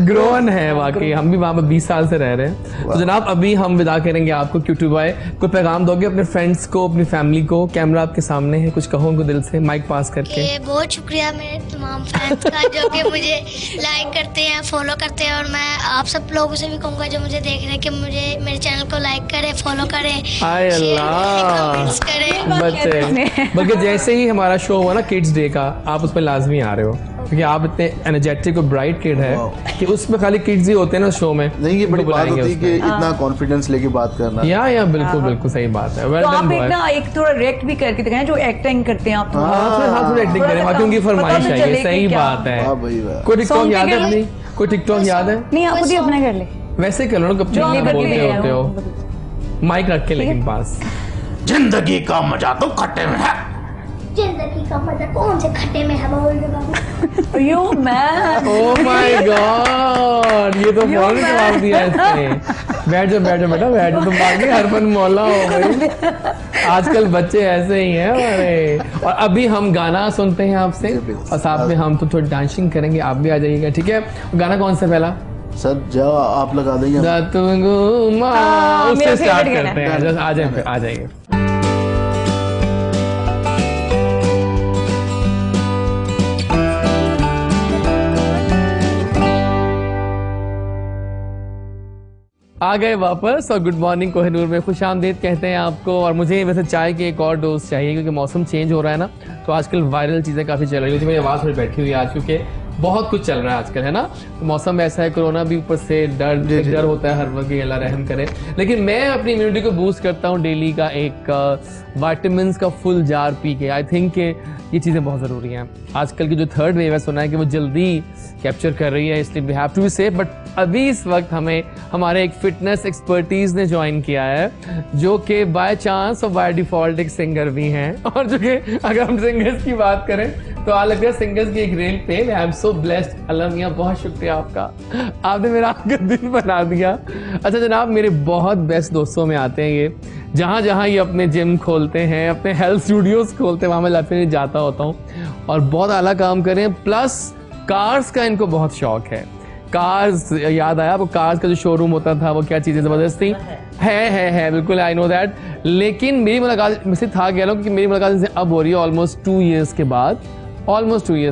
ग्रोन है वाकई, हम भी वहाँ पे 20 साल से रह रहे हैं। तो जनाब अभी हम विदा करेंगे आपको क्यूटी बॉय, कोई पैगाम दोगे अपने फ्रेंड्स को, अपनी फैमिली को? कैमरा आपके सामने है, कुछ कहो उनको दिल से, माइक पास करके। कि बहुत शुक्रिया मेरे तमाम फैंस का जो कि मुझे लाइक करते हैं, फॉलो करते हैं, और मैं आप सब लोगों से भी कहूँगा जो मुझे देख रहे हैं कि मुझे मेरे चैनल को लाइक करें, फॉलो करें, हाय शेयर अल्लाह, करें, कमेंट्स करें। बच्चे बल्कि जैसे ही हमारा शो हुआ ना किड्स डे का, आप उस पर लाजमी आ रहे हो क्योंकि आप इतने एनर्जेटिक और ब्राइट किड है कि उसमें खाली किड्स ही होते हैं ना शो में। नहीं, ये बड़ी उनको बात बुलाएंगे होती है कि उसमें। इतना कॉन्फिडेंस लेके बात करना। या बिल्कुल बिल्कुल सही बात है। वेल तो डन आप एक बॉय। ना एक थोड़ा रिएक्ट भी करके दिखाएं जो एक्टिंग करते हैं आप थोड़ा। हाँ थोड़ी एक्टिंग करें, बाकी उनकी फरमाइश पता है, चले ये कि सही क्या। बात है। वाह भाई वाह। कोई टिकटॉक Song याद है के अपनी? कोई टिकटॉक याद है? नहीं आप खुद ही अपना कर ले। वैसे कर लो ना, कब जो आप चीज़ें करते बोलते हैं, होते हो, माइक रख के लेकिन पास। जिंदगी का मजा तो खट्टे में है। जिंदगी का मजा कौन से खट्टे में है, बोल दो बाबू। You man oh my god, ये तो फौरन जवाब दिया इसने। बैठ जाओ बैठ जाओ बेटा, बैठ जाओ, तुम बाकी हरपन मौला हो गई। आजकल बच्चे ऐसे ही हैं हमारे। और अभी हम गाना सुनते हैं आपसे और साथ में हम तो थोड़ी डांसिंग करेंगे, आप भी आ जाइएगा, ठीक है? गाना कौन सा पहला? सर जाओ आप लगा देंगे। उससे मेरा स्टार्ट favorite करते हैं, जस्ट आ जाए फिर, आ जाइए। आ गए वापस और गुड मॉर्निंग कोहिनूर में खुश आमदीद कहते हैं आपको। और मुझे वैसे चाय की एक और डोज चाहिए क्योंकि मौसम चेंज हो रहा है ना, तो आजकल वायरल चीज़ें काफ़ी चल रही होती है। मेरी आवाज़ थोड़ी बैठी हुई है आज क्योंकि बहुत कुछ चल रहा है आजकल, है ना? तो मौसम ऐसा है, कोरोना भी ऊपर से डर होता है हर वक्त, अल्लाह रहम करे। लेकिन मैं अपनी इम्यूनिटी को बूस्ट करता हूँ डेली का एक विटामिन का फुल जार पी के। आई थिंक ये चीज़ें बहुत ज़रूरी हैं। आजकल की जो थर्ड वेव है, सुना है कि वो जल्दी कैप्चर कर रही है, इसलिए we have to be safe. But अभी इस वक्त हमें हमारे एक फिटनेस एक्सपर्टीज ने ज्वाइन किया है, जो कि बाय चांस और बाय डिफॉल्ट एक सिंगर भी हैं। और जो कि अगर हम सिंगर्स की बात करें तो आज लगता है सिंगर्स की एक रेल पे। आई एम सो ब्लेस्ड, अल्लाह मियां बहुत शुक्रिया आपका, आपने मेरा आपका दिन बना दिया। अच्छा जनाब, मेरे बहुत बेस्ट दोस्तों में आते हैं ये, जहाँ जहाँ ये अपने जिम खोलते हैं, अपने हेल्थ स्टूडियोज खोलते हैं, वहाँ मैं लाफे जाता होता हूँ और बहुत आला काम करें। प्लस कार्स का इनको बहुत शौक है। कार्स याद आया, वो कार्स का जो शोरूम होता था, वो क्या चीज़ें ज़बरदस्त थी। है बिल्कुल, आई नो दैट। लेकिन मेरी मुलाकात मुझसे था कह रहा हूँ कि मेरी मुलाकात इनसे अब हो रही है ऑलमोस्ट 2 years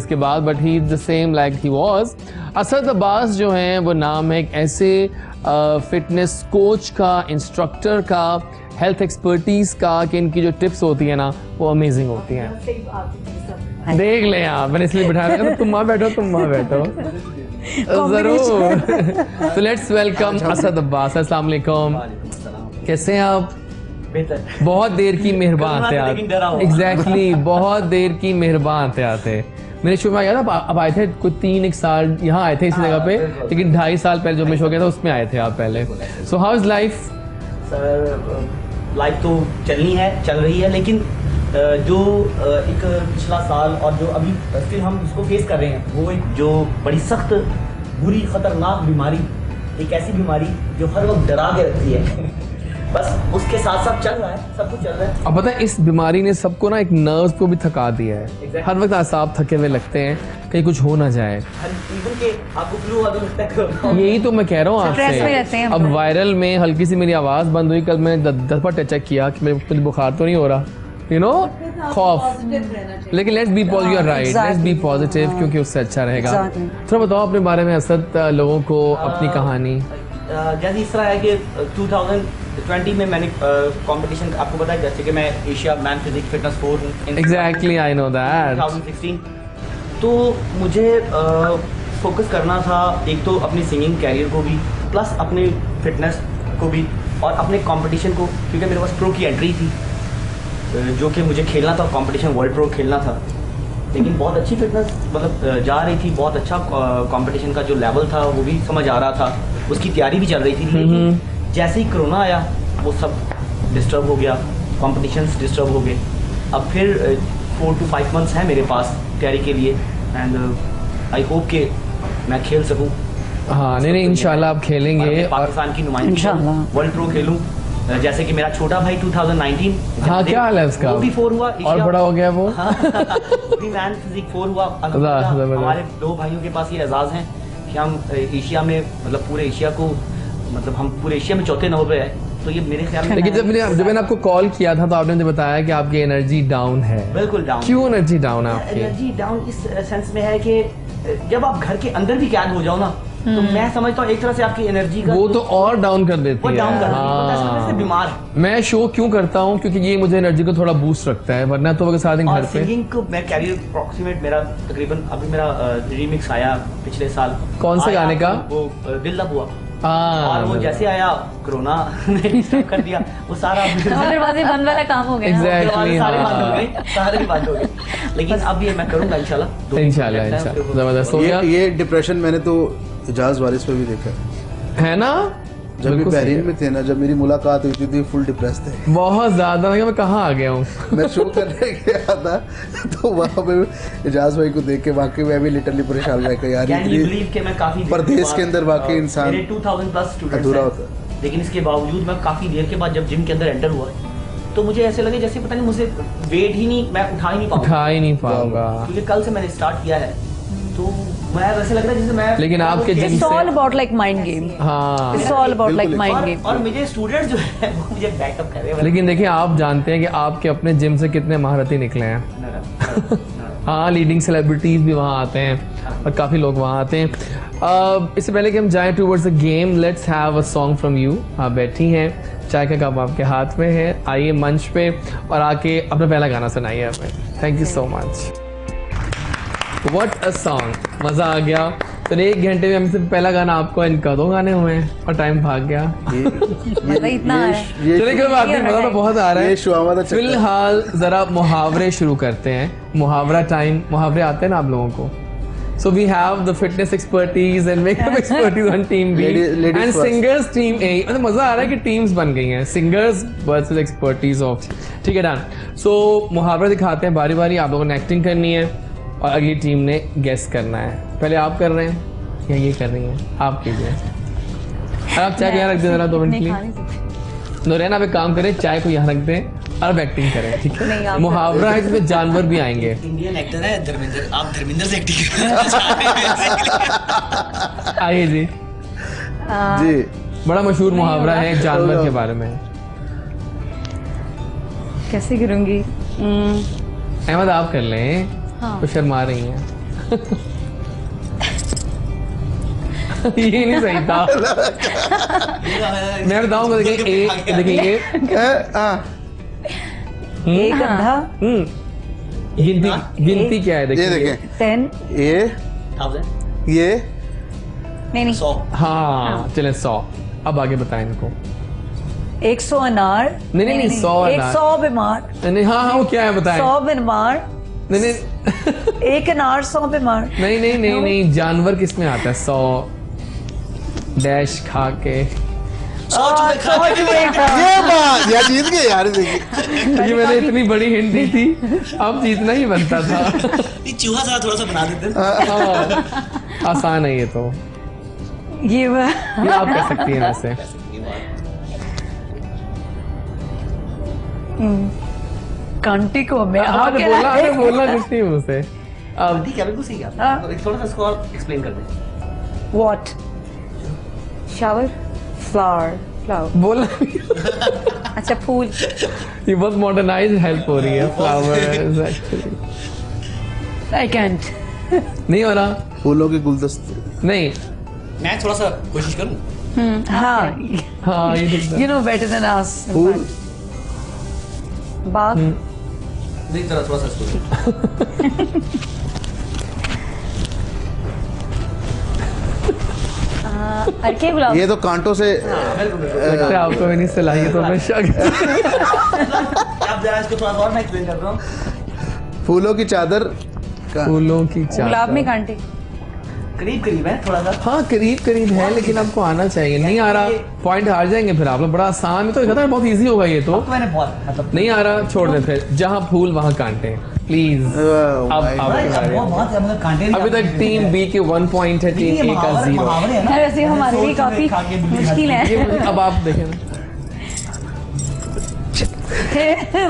के बाद, but he is the same like he was. Asad Abbas जो हैं, वो नाम है एक ऐसे फिटनेस कोच का, इंस्ट्रक्टर का, हेल्थ एक्सपर्टीज का, कि इनकी जो टिप्स होती है ना वो अमेजिंग होती हैं। देख लें आप, मैंने इसलिए बिठाया था, तुम वहाँ बैठो जरूर। तो लेट्स वेलकम असद अब्बास। अस्सलाम वालेकुम, कैसे हैं आप? बहुत देर की मेहरबान थे आप। एग्जैक्टली, बहुत देर की मेहरबान थे आते। मेरे शो में याद है आप आए थे कुछ 3-1 साल यहाँ आए थे इसी जगह पे, लेकिन 2.5 साल पहले जो मैं शो किया था उसमें आए थे आप पहले। So how is life? Sir life तो चल रही है, लेकिन जो एक पिछला साल और जो अभी स्टिल हम इसको फेस कर रहे हैं, वो एक जो बड़ी सख्त, बुरी, खतरनाक बीमारी, एक ऐसी बीमारी जो हर वक्त डरा के रखती है। बस उसके साथ साथ चल रहा है, सब कुछ चल रहा है। अब पता है इस बीमारी ने सबको ना एक नर्व को भी थका दिया है। Exactly. हर वक्त आसाब थके हुए लगते हैं, कहीं कुछ हो ना जाए। इवन के आपको फ्लू हुआ तो लगता है यही तो मैं कह रहा हूँ Stress में रहते आपसे। हैं हम अब लोग। वायरल में हल्की सी मेरी आवाज़ बंद हुई, कल मैं 10 बार चेक किया कि मेरे कुछ बुखार तो नहीं हो रहा, यू नो, खौफ। लेकिन let's be positive, you are right, let's be positive, क्योंकि उससे अच्छा रहेगा। थोड़ा बताओ अपने बारे में असद, लोगों को अपनी कहानी। जैसे इस तरह है कि 2020 में मैंने कंपटीशन, आपको पता है जैसे कि मैं एशिया मैन फिजिक्स फिटनेस 4 हूँ। Exactly, I know that. 2016, तो मुझे फोकस करना था एक तो अपनी सिंगिंग कैरियर को भी, प्लस अपने फिटनेस को भी, और अपने कंपटीशन को, क्योंकि मेरे पास प्रो की एंट्री थी जो कि मुझे खेलना था, कंपटीशन वर्ल्ड प्रो खेलना था। लेकिन बहुत अच्छी फिटनेस मतलब जा रही थी, बहुत अच्छा कंपटीशन का जो लेवल था वो भी समझ आ रहा था, उसकी तैयारी भी चल रही थी। लेकिन जैसे ही कोरोना आया वो सब डिस्टर्ब हो गया, कॉम्पिटिशन्स डिस्टर्ब हो गए। अब फिर 4 to 5 months है मेरे पास तैयारी के लिए एंड आई होप कि मैं खेल सकूं। हाँ नहीं इंशाल्लाह आप खेलेंगे और पाकिस्तान की नुमाइंदगी वर्ल्ड प्रो खेलूं जैसे कि मेरा छोटा भाई 2019। हाँ क्या हाल है उसका? वो भी 4 हुआ और बड़ा हो गया वो। भी मैन फिजिक 4 हुआ। हमारे 2 भाइयों के पास ये एजाज हैं कि हम एशिया में मतलब पूरे एशिया को मतलब हम पूरे एशिया में चौथे नंबर पे है। तो ये मेरे ख्याल में लेकिन जब मैंने आपको कॉल किया था तो आपने मुझे बताया कि आपकी एनर्जी डाउन है। बिल्कुल डाउन। क्यों एनर्जी डाउन है आपकी? एनर्जी डाउन इस सेंस में है कि जब आप घर के अंदर भी कैद हो जाओ ना तो मैं समझता हूँ एक तरह से आपकी एनर्जी का वो तो और डाउन कर देती है। डाउन कर देती है, बीमार है। मैं शो क्यों करता हूँ क्योंकि ये मुझे एनर्जी को थोड़ा बूस्ट रखता है, वरना तो वो सारा दिन घर पे। सिंगिंग को मैं कैरियर अप्रॉक्सीमेट मेरा तकरीबन अभी मेरा रीमिक्स आया पिछले साल। कौन से गाने का? वो दिल लब हुआ। और वो जैसे आया कोरोना ने डिस्टर्ब कर दिया वो सारा दरवाजे बंद वाला काम हो गया। एग्जैक्टली सारे बंद हो गए, सारे बंद हो गए। लेकिन अब ये मैं करूंगा इंशाल्लाह। इंशाल्लाह जबरदस्त हो गया। ये डिप्रेशन मैंने तो एजाज वारिस पे भी देखा है ना। जब भी बहरीन में थे ना, जब मेरी मुलाकात हुई थी फुल डिप्रेस थे बहुत ज्यादा। मैं कहाँ आ गया हूँ। मैं शो करने गया था तो वहाँ पे एजाज भाई को देख के वाकई मैं भी लिटरली परेशान रह गया यार। परदेश के अंदर वाकई इंसान 2000+ स्टूडेंट्स अधूरा होता है। लेकिन इसके बावजूद मैं काफी देर के बाद जब जिम के अंदर एंटर हुआ तो मुझे ऐसे लगे जैसे पता नहीं मुझे वेट ही नहीं, मैं उठा ही नहीं पाऊंगा क्योंकि कल से मैंने स्टार्ट किया है। तो मैं वैसे लग रहा है जैसे मैं लेकिन आपके जिम से It's all about like mind game. हाँ It's all about like mind game. और मुझे स्टूडेंट जो है वो मुझे बैकअप कर रहे हैं। लेकिन देखिए आप जानते हैं कि आपके अपने जिम से कितने महारथी निकले हैं। हाँ लीडिंग सेलिब्रिटीज भी वहाँ आते हैं और काफ़ी लोग वहाँ आते हैं। इससे पहले कि हम जाएं towards the game, let's have a song from you. आप बैठी हैं, चाय का कप आपके हाथ में है, आइए मंच पे और आके अपना पहला गाना सुनाइए हमें। Thank you so much. What a song, मज़ा आ गया। तो 1 घंटे में हमसे पहला गाना आपको इनका 2 गाने हुए हैं और टाइम भाग गया। इतना है। चलिए कोई बात नहीं, मज़ा तो बहुत आ रहा है। ये फिलहाल ज़रा मुहावरे शुरू करते हैं। मुहावरा टाइम। मुहावरे आते हैं ना आप लोगों को? So we have the fitness expertise and makeup expertise on team B ladies and first. singers team A। मतलब मजा आ रहा है कि टीम्स बन गई हैं, singers versus expertise of। ठीक है डन। So मुहावरा दिखाते हैं बारी बारी, आप लोगों ने एक्टिंग करनी है और अगली टीम ने गेस करना है। पहले आप कर रहे हैं या ये कर रही हैं? आप कीजिए। आप चाय को यहाँ रख दें जरा 2 मिनट के लिए। नूरैन आप एक काम करें, चाय को यहाँ रख दें और अब एक्टिंग करें। ठीक है। मुहावरा है जिसमें जानवर भी आएंगे। इंडियन एक्टर है धर्मेंद्र, आप धर्मेंद्र से एक्टिंग कर। आइए जी। जी बड़ा मशहूर मुहावरा है जानवर के बारे में। कैसे करूंगी? अहमद आप कर लें। हाँ। तो शर्मा रही हैं। ये नहीं सही था। मैं बताऊंगा। देखिए ये एक अंधा। गिनती क्या है? ये देखिए देखें 10। ये नहीं 100। हाँ चले 100। अब आगे बताएं इनको। 100 अनार। नहीं 100 अनार। 100 बीमार। नहीं हाँ वो क्या है बताएं। 100 बीमार। नहीं 1 अनार 100 बीमार। नहीं जानवर किस में आता है? 100 डैश खा के। ये बात यार जीत गए यार। देखिए ये मैंने इतनी बड़ी हिंट दी थी, अब जीतना ही बनता था। चूहा सा थोड़ा सा बना देते। हाँ, आसान है ये तो। ये आप कर सकती हैं वैसे। कांटे को मैं आपने बोलना कुछ नहीं मुझसे। अब ठीक है बिल्कुल सही है। थोड़ा सा इसको और एक्सप्लेन कर दें। व्हाट? शावर। फ्लावर। बोलना अच्छा फूल। ये बहुत मॉडर्नाइज हेल्प हो रही है। Flower I can't. नहीं हो रहा। फूलों के गुलदस्ते। नहीं मैं थोड़ा सा कोशिश करूं। हाँ ये ठीक था। you know better than us. फूल बाग। नहीं थोड़ा सा इसको अर्के गुलाब। ये तो कांटों से लगता है आपको मैंने सलाही तो मैं शक। आप जरा इसको थोड़ा और मैं एक्सप्लेन कर रहा हूं। फूलों की चादर फूलों की चादर। गुलाब में कांटे। करीब है थोड़ा सा। हाँ करीब है लेकिन आपको आना चाहिए। नहीं आ रहा पॉइंट हार जाएंगे फिर आप लोग। बड़ा आसान है तो कहता है बहुत इजी होगा ये तो। मैंने बहुत मतलब नहीं आ रहा छोड़ दे फिर। जहाँ फूल वहाँ कांटे। प्लीज अब आपकी बारी है। बहुत मतलब कांटे अभी तक टीम बी के 1 पॉइंट है, टीम ए का 0। वैसे हमारे लिए काफी मुश्किल है। अब आप देखें ना।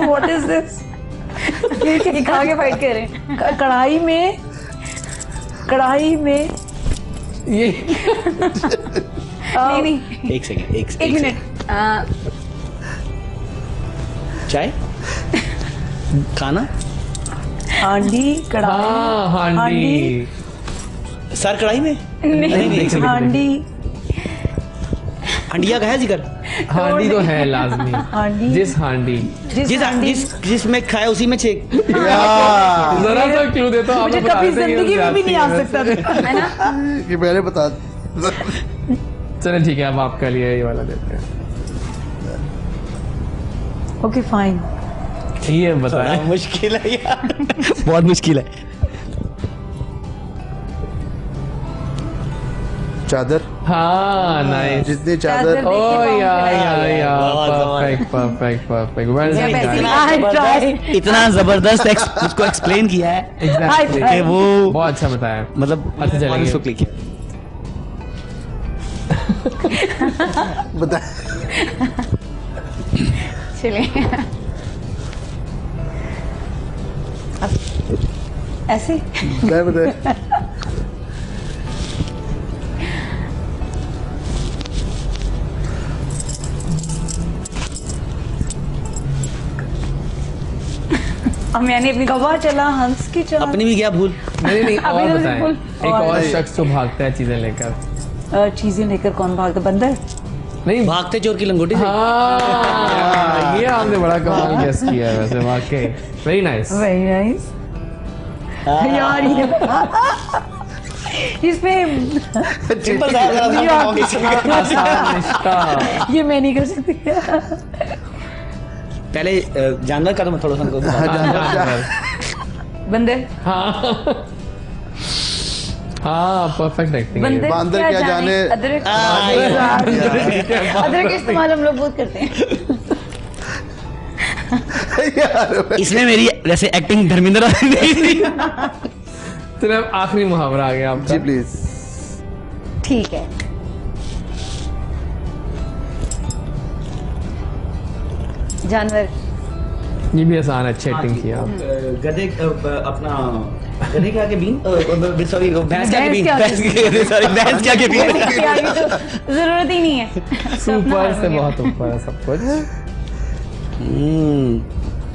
What is this? ये खा के फाइट कर रहे हैं। कढ़ाई में ये नहीं एक सेकंड एक मिनट। चाय खाना हांडी कढ़ाई हाँ हांडी। सर कढ़ाई में नहीं हांडी हंडिया का है जिक्र हांडी तो है लाजमी। हांडी जिस हांडी जिसमें खाया उसी में छेक। जरा सा क्लू देता हूँ, मुझे आप कभी बताते हैं जिंदगी कि में भी नहीं आ वैसे। सकता था। है ना? ये पहले बता चलो ठीक है, अब आपका लिए ये वाला देते हैं। Okay fine. ये बताएं। मुश्किल है यार, बहुत मुश्किल है। चादर। हाँ नाइस। जितनी चादर ओ या परफेक्ट वेल डन। इतना जबरदस्त उसको एक्सप्लेन किया है एग्जैक्टली कि वो बहुत अच्छा बताया। मतलब अच्छा, चलेंगे। उसको क्लिक किया। बता। चलिए ऐसे बता। अब मैंने अपनी कवा चला हंस की चाल। अपनी भी गया भूल। नहीं अभी और तो बताएं। बिल्कुल एक और- और शख्स जो भागता है चीजें लेकर। चीजें लेकर कौन भागता? बंदर। नहीं भागते चोर की लंगोटी से। हाँ ये आपने बड़ा कमाल गेस किया है वैसे, वाकई वेरी नाइस। वेरी नाइस यार। ये इसमें सिंपल सा आसान रिश्ता। ये मैं नहीं कर सकती। पहले जानवर का तो मैं थोड़ा सा उनको बता- बंदर। हाँ परफेक्ट एक्टिंग। बंदर बंदर क्या जाने। अदरक। अदरक का इस्तेमाल हम लोग बहुत करते हैं। इसमें मेरी वैसे एक्टिंग धर्मेंद्र चलो अब आखिरी मुहावरा आ गया आपका। जी प्लीज। ठीक है। जानवर। ये भी आसान, अच्छी एक्टिंग किया। गधे अपना गधे क्या के बीन सॉरी भैंस क्या के बीन भैंस सॉरी भैंस क्या के बीन क्या ये तो जरूरत ही नहीं है। सुपर से बहुत ऊपर है सब कुछ।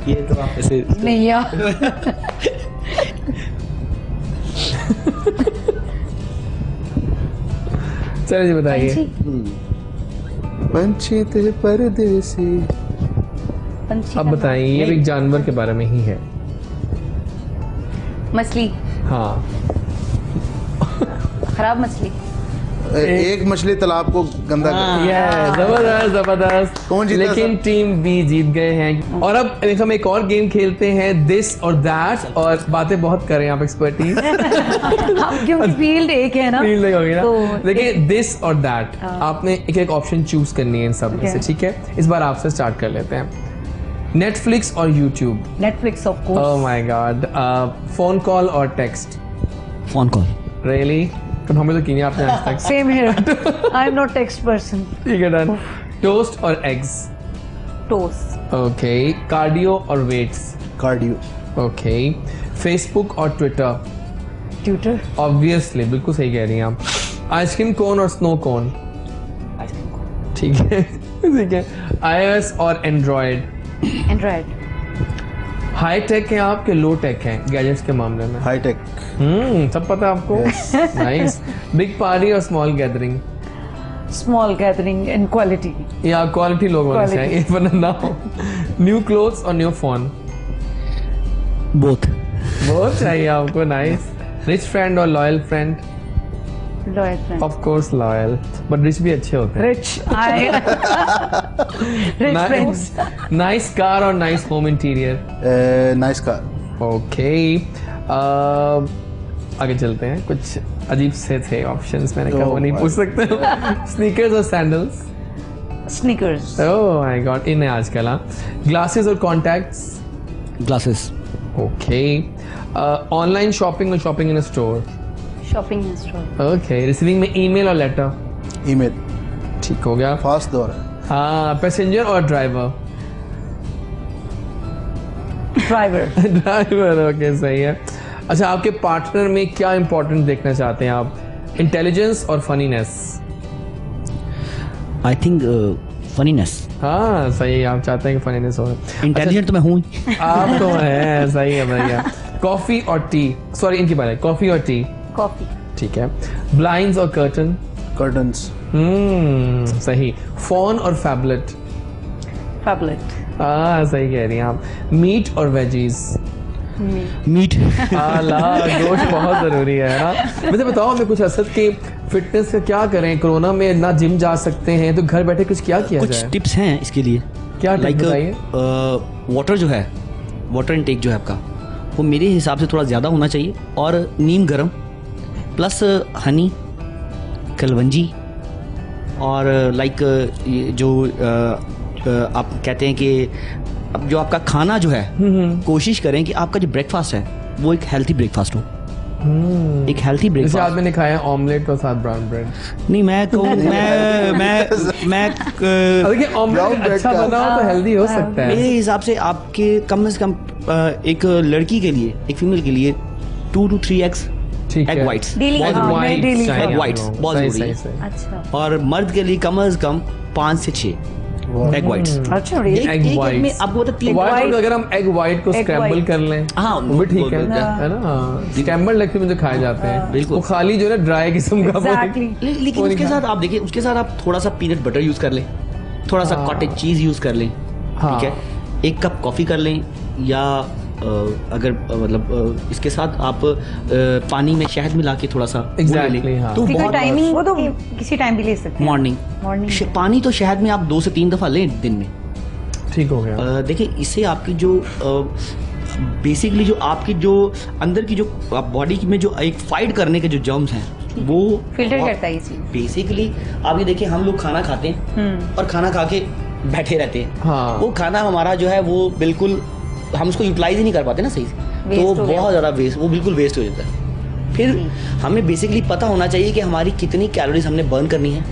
ये तो आप ऐसे नहीं यार। चलो जी बताइए। पंछी थे परदेसी। पंछी अब का बताइए, ये भी एक जानवर के बारे में ही है। नाम। मछली। हाँ खराब मछली। एक मछली तालाब को गंदा कर। ये जबरदस्त जबरदस्त। कौन जीता लेकिन टीम बी जीत गए हैं। और अब हम एक और गेम खेलते हैं, दिस और दैट, और बातें बहुत करें आप एक्सपर्टीज। क्योंकि फील्ड एक है ना। फील नहीं होगी ना। तो देखिए दिस और दैट, आपने एक एक ऑप्शन चूज करनी है इन सब में से, Okay. ठीक है? इस बार आपसे स्टार्ट कर लेते हैं। नेटफ्लिक्स और YouTube. Netflix of oh course. My God. Phone call और टेक्स्ट। Phone call really? हमें तो की नहीं आपने आज तक। Same here. I am not text person. ठीक है डन। टोस्ट और एग्स। टोस्ट। ओके। कार्डियो और वेट्स। कार्डियो। ओके। फेसबुक और ट्विटर। ट्विटर। ऑब्वियसली बिल्कुल सही कह रही हैं आप। आइसक्रीम कोन और स्नो कोन। ठीक है ठीक है। iOS और एंड्रॉयड। एंड्रॉइड। हाई टेक है आप के लो टेक है गैजेट्स के मामले में? High tech. सब पता है आपको। नाइस। बिग पार्टी और small gathering. Small gathering in quality. या क्वालिटी लोग होने Quality. चाहिए वरना ना हो। न्यू क्लोथ्स और न्यू फोन। बोथ बहुत चाहिए आपको। नाइस। रिच फ्रेंड और loyal friend. Loyal friend. Of course loyal, but rich भी अच्छे होते हैं। Rich I rich friends. Nice car और nice home interior. Nice car. Okay. आगे चलते हैं। कुछ अजीब से थे ऑप्शंस, मैंने कहा वो नहीं पूछ सकते। स्नीकर्स और sandals. Sneakers. Oh my god, in है आजकल। हाँ। ग्लासेस और contacts. Glasses okay, online shopping और shopping in store? Shopping in store. Okay, receiving में ईमेल और लेटर? ईमेल। ठीक हो गया। फास्ट दौर है। हाँ, पैसेंजर और ड्राइवर? ड्राइवर। ड्राइवर, ओके, सही है। अच्छा, आपके पार्टनर में क्या इंपॉर्टेंट देखना चाहते हैं आप, इंटेलिजेंस और फनीनेस? I think funniness. हाँ, सही है, आप चाहते हैं कि फनीनेस हो। इंटेलिजेंट तो मैं हूँ। आप तो हैं, सही है भैया। कॉफी और टी, सॉरी इनकी बात है, कॉफी और टी? कॉफी। ठीक है। ब्लाइंड्स और कर्टन? कर्टन्स। सही। फोन और फैबलेट? फैबलेट। हाँ, सही कह रही हैं आप। मीट और वेजीज? मीट। आला, गोश्त बहुत जरूरी है ना। मुझे बताओ, हमें कुछ असद के फिटनेस का क्या करें, कोरोना में ना जिम जा सकते हैं तो घर बैठे कुछ क्या किया कुछ जाए? टिप्स हैं इसके लिए। क्या टिप्स बताइए? वाटर जो है, वाटर इनटेक जो है आपका, वो मेरे हिसाब से थोड़ा ज़्यादा होना चाहिए, और नीम गरम प्लस हनी, कलवंजी, और लाइक जो आप कहते हैं कि अब जो आपका खाना जो है, कोशिश करें कि आपका जो ब्रेकफास्ट है वो एक हेल्थी ब्रेकफास्ट हो। एक हेल्थी जैसे ब्रेकफास्ट। आज मैंने खाया ऑमलेट और साथ ब्राउन ब्रेड। नहीं, मैं कहूँ मैं देखिए, ऑमलेट अच्छा बना हो तो हेल्दी हो सकता मेरे है। हिसाब से आपके कम से कम एक लड़की के लिए, एक फीमेल के लिए 2 to 3 eggs, ठीक एग है। वाइट्स Daily बहुत हाँ, जरूरी मैं है। daily चाहिए एग आप वाइट्स लोगों को। बहुत सही, जरूरी सही, है। सही। अच्छा। और मर्द के लिए कम से कम 5 से 6 एग वाइट्स। अच्छा, एग एक में वाइट्स। आपको पता है व्हाइट, अगर हम एग वाइट को Egg स्क्रैम्बल white। कर लें हाँ, वो भी ठीक है, बिल्कुल। है ना? स्क्रैम्बल लगते मुझे खाए जाते हैं बिल्कुल। वो खाली जो है ना ड्राई किस्म का वो- Exactly। लेकिन वो उसके नहीं साथ आप देखिए, उसके साथ आप थोड़ा सा पीनट बटर यूज कर लें, थोड़ा सा कॉटेज चीज यूज कर लें, हाँ। ठीक है। 1 कप कॉफी कर लें, या अगर मतलब इसके साथ आप पानी में शहद मिला के थोड़ा सा वो ले Exactly, लें, हाँ। तो ठीक है, बहुत टाइमिंग वो तो किसी टाइम भी ले सकते हैं। Morning morning. पानी तो शहद में आप 2 से 3 दफा लें दिन में। ठीक हो गया। देखिए, इससे आपकी जो बेसिकली जो आपकी जो अंदर की जो बॉडी में जो एक फाइट करने के जो जर्म्स हैं वो फिल्टर करता है ये चीज। बेसिकली आप ये देखिए, हम लोग खाना खाते हैं और खाना खा के बैठे रहते हैं। हाँ। वो खाना हमारा जो है वो बिल्कुल हम उसको यूटिलाइज ही नहीं कर पाते ना सही से, तो Waste वो हो गया। बहुत ज़्यादा वेस्ट, वो बिल्कुल वेस्ट हो जाता है। फिर हमें बेसिकली पता होना चाहिए कि हमारी कितनी कैलोरीज हमने बर्न करनी है,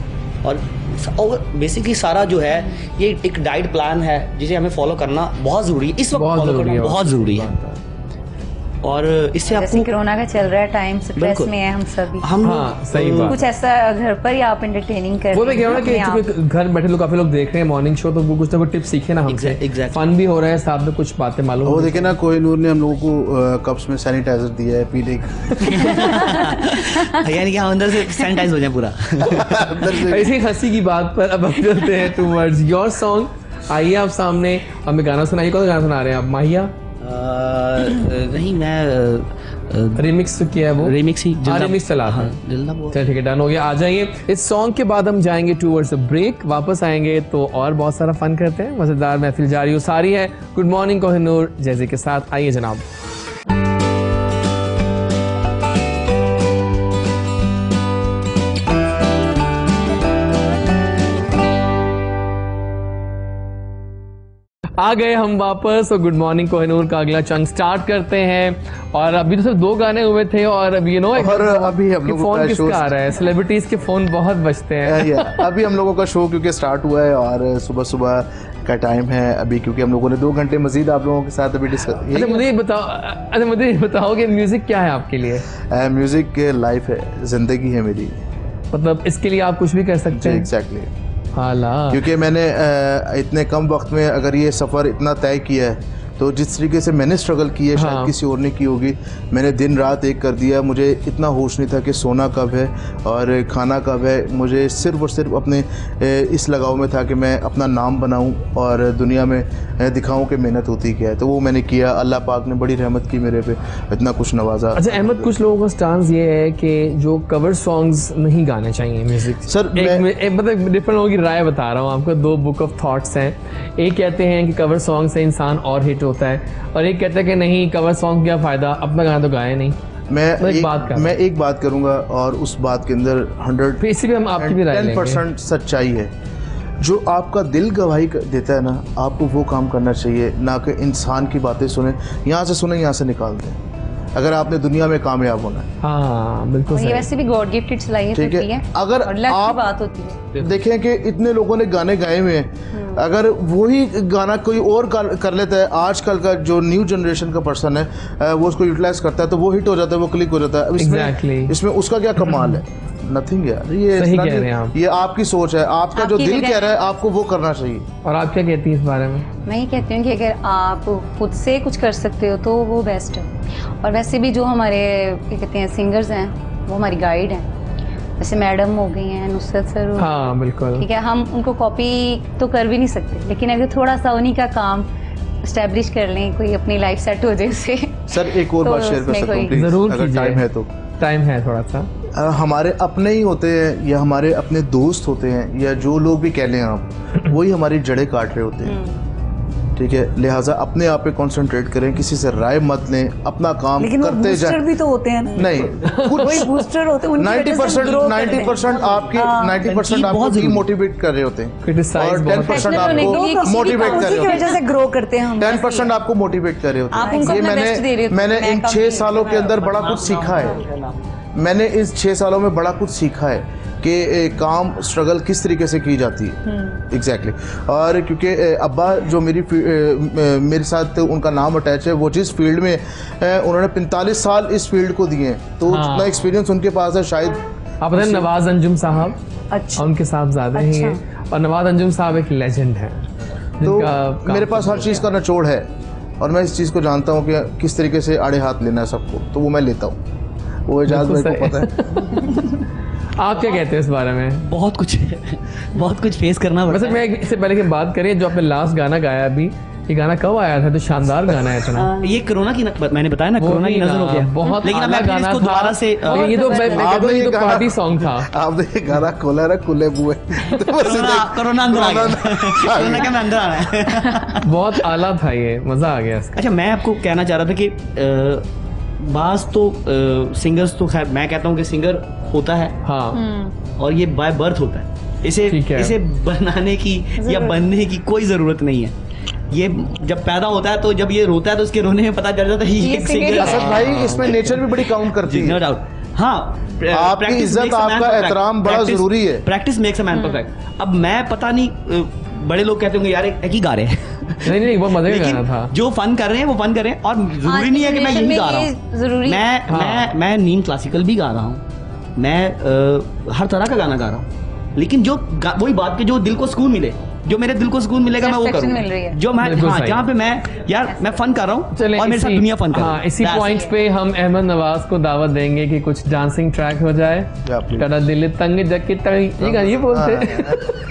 और बेसिकली सारा जो है ये एक डाइट प्लान है जिसे हमें फॉलो करना बहुत ज़रूरी है, इस वक्त बहुत फॉलो जरूरी करना है, बहुत ज़रूरी है। और इससे जैसे आपको कोरोना का चल रहा है टाइम, स्ट्रेस बिल्कुल। में है हम सभी। हम हाँ, सही बात। कुछ ऐसा घर पर ही आप एंटरटेनिंग कर वो मैं कह रहा हूँ अपने आप। कि चूंकि घर बैठे लोग काफी लोग देख रहे हैं मॉर्निंग शो, तो वो कुछ ना कुछ टिप्स सीखे ना हमसे। Exactly. फन भी हो रहा है, साथ में कुछ बातें मालूम वो भी। देखे ना, कोहिनूर ने हम लोगों को कप्स में सैनिटाइजर दिया है पीने का। यानी कि हम अंदर से सैनिटाइज हो जाए पूरा। ऐसी हंसी की बात पर अब हम चलते हैं टूवर्ड्स योर सॉन्ग। आइए आप सामने, हमें गाना सुनाइए। कौन सा गाना सुना रहे हैं आप? माहिया नहीं, मैं रिमिक्स किया है वो? रिमिक्स ही हाँ, रिमिक्स चला था। चल ठीक है, डन हो गया। आ जाइए, इस सॉन्ग के बाद हम जाएंगे टूवर्ड्स अ ब्रेक। वापस आएंगे तो और बहुत सारा फन करते हैं। मजेदार महफिल जारी हो सारी है। गुड मॉर्निंग कोहिनूर जैसे के साथ। आइए जनाब। आ गए हम वापस और गुड मॉर्निंग कोहिनूर का अगला चंक स्टार्ट करते हैं। और अभी तो सिर्फ 2 गाने हुए थे, और अभी यू नो और अभी हम लोगों फोन का किसका शो आ रहा है? सेलिब्रिटीज के फोन बहुत बजते हैं। अभी हम लोगों का शो क्योंकि स्टार्ट हुआ है, और सुबह सुबह का टाइम है अभी, क्योंकि हम लोगों ने 2 घंटे मजीद आप लोगों के साथ अभी अच्छा मुझे ये बताओ कि म्यूजिक क्या है आपके लिए? म्यूजिक लाइफ है, जिंदगी है मेरी। मतलब इसके लिए आप कुछ भी कर सकते हैं। एग्जैक्टली। हाला, क्योंकि मैंने इतने कम वक्त में अगर ये सफ़र इतना तय किया है, तो जिस तरीके से मैंने स्ट्रगल की है शायद हाँ। किसी और ने की होगी। मैंने दिन रात एक कर दिया, मुझे इतना होश नहीं था कि सोना कब है और खाना कब है। मुझे सिर्फ और सिर्फ अपने इस लगाव में था कि मैं अपना नाम बनाऊं और दुनिया में दिखाऊं कि मेहनत होती क्या है। तो वो मैंने किया। अल्लाह पाक ने बड़ी रहमत की मेरे पे, इतना कुछ नवाजा। अच्छा अहमद, कुछ लोगों का स्टांस ये है कि जो कवर सॉन्ग्स नहीं गाने चाहिए म्यूजिक। सर, मतलब डिफरेंट लोगों की राय बता रहा हूँ आपको। 2 बुक ऑफ थॉट्स हैं। एक कहते हैं कि कवर सॉन्ग से इंसान और हिट होता है, और एक कहता है कि नहीं, कवर सॉन्ग क्या फ़ायदा, अपना गाना तो गाया नहीं। मैं एक बात करूंगा और उस बात के अंदर 100% फिर इसी पे हम आपकी भी राय लेंगे। 10% सच्चाई है। जो आपका दिल गवाही देता है ना, आपको वो काम करना चाहिए, ना कि इंसान की बातें सुने, यहाँ से सुने यहाँ से निकाल दें, अगर आपने दुनिया में कामयाब होना है। हाँ बिल्कुल ये वैसे भी गॉड गिफ्टेड सलाहियत ठीक होती है, है। अगर और लक की आप बात होती है। देखें कि इतने लोगों ने गाने गाए हुए हैं, अगर वही गाना कोई और कर लेता है, आजकल का जो न्यू जनरेशन का पर्सन है वो उसको यूटिलाइज करता है तो वो हिट हो जाता है, वो क्लिक हो जाता है। इसमें उसका क्या कमाल है? नथिंग यार, ये सही कह रहे हैं आप। ये आपकी सोच है, आपका जो दिल कह रहा है आपको वो करना चाहिए। और आप क्या कहती हैं इस बारे में? मैं ये कहती हूँ कि अगर आप खुद से कुछ कर सकते हो तो वो बेस्ट है। और वैसे भी जो हमारे क्या कहते हैं सिंगर्स हैं वो हमारी गाइड हैं, जैसे मैडम हो गई हैं, नुसरत सर, हाँ बिल्कुल, ठीक है। हम उनको कॉपी तो कर भी नहीं सकते, लेकिन अगर थोड़ा सा उन्हीं का काम एस्टेब्लिश कर लें, कोई अपनी लाइफ सेट हो जाए उससे। सर एक और बात शेयर कर सकता हूँ प्लीज, जरूर अगर टाइम है तो? टाइम है थोड़ा सा। हमारे अपने ही होते हैं या हमारे अपने दोस्त होते हैं या जो लोग भी कह लें आप, वही हमारी जड़ें काट रहे होते हैं, ठीक है। लिहाजा अपने आप पे कंसंट्रेट करें, किसी से राय मत लें, अपना काम लेकिन करते वो बूस्टर जाएं। भी तो होते हैं ना। नहीं, वही बूस्टर होते हैं, उनकी वजह से हम grow करते हैं। 90% आपके 90% आपको डीमोटिवेट कर रहे होते हैं Criticize और बहुत 10% करते हैं। आपको मोटिवेट कर रहे उसी की होते वजह से ग्रो करते हैं हम। 10% आपको मोटिवेट कर रहे होते आप हैं। उनको ये अपना best दे रहे हो। मैंने मैं इन कम 6 नहीं सालों के अंदर बड़ा कुछ सीखा है। मैंने इस 6 सालों में बड़ा कुछ सीखा है कि काम स्ट्रगल किस तरीके से की जाती है। एग्जैक्टली। और क्योंकि अब्बा जो मेरे साथ उनका नाम अटैच है, वो जिस फील्ड में उन्होंने 45 साल इस फील्ड को दिए हैं, तो जितना एक्सपीरियंस उनके पास है शायद। आप पता है नवाज अंजुम साहब, अच्छा, उनके साहबजादे ही हैं, और नवाज अंजुम साहब एक लेजेंड है। तो मेरे पास हर चीज़ का निचोड़ है और मैं इस चीज़ को जानता हूँ कि किस तरीके से आड़े हाथ लेना है सबको, तो वो मैं लेता हूँ, वो एजाज भाई को पता है। आप क्या कहते हैं इस बारे में? बहुत कुछ फेस करना पड़ता वैसे मैं इससे पहले की बात करें, जो आपने लास्ट गाना गाया अभी, ये गाना कब आया था? तो शानदार गाना है इतना। है। ये कोरोना की मैंने बताया ना, कोरोना की नजर हो गया बहुत, लेकिन अब आला मैं गाना इसको दोबारा से ये तो पार्टी सॉन्ग था। आपने ये गाना खोला है कुल्ले बुए, कोरोना अंदर आ गया, कोरोना के मैं अंदर आना है। बहुत आला था ये, मजा आ गया इसका। अच्छा, मैं आपको कहना चाह रहा था कि बास तो सिंगर्स तो खैर मैं कहता हूँ कि सिंगर होता है, हाँ, और ये बाय बर्थ होता है। इसे बनाने की या बनने की कोई ज़रूरत नहीं है। ये जब पैदा होता है तो जब ये रोता है तो उसके रोने में पता चल जाता है ये एक सिंगर। असद भाई इसमें नेचर भी बड़ी काउंट करती है, नो डाउट। हाँ, आपकी इज्जत, आपका एहतराम बड़ा जरूरी है। Practice makes a man perfect. अब मैं पता नहीं, बड़े लोग कहते होंगे यार एक ही गा रहे हैं। नहीं बहुत मजे का गाना था। जो फन कर रहे हैं वो फन कर रहे हैं, और जरूरी नहीं है कि मैं यही गा रहा हूँ। मैं नीम क्लासिकल भी गा रहा हूँ, मैं हर तरह का गाना गा रहा हूँ, लेकिन जो वही बात के जो दिल को सुकून मिले, जो मेरे दिल को सुकून मिलेगा मैं वो करूँगा। जो मैं जहाँ पे मैं फन कर रहा हूँ और मेरे साथ दुनिया फन कर रहा है। इसी पॉइंट पे हम अहमद नवाज को दावत देंगे कि कुछ डांसिंग ट्रैक हो जाए। तेरा दिल तंग जके ये बोलते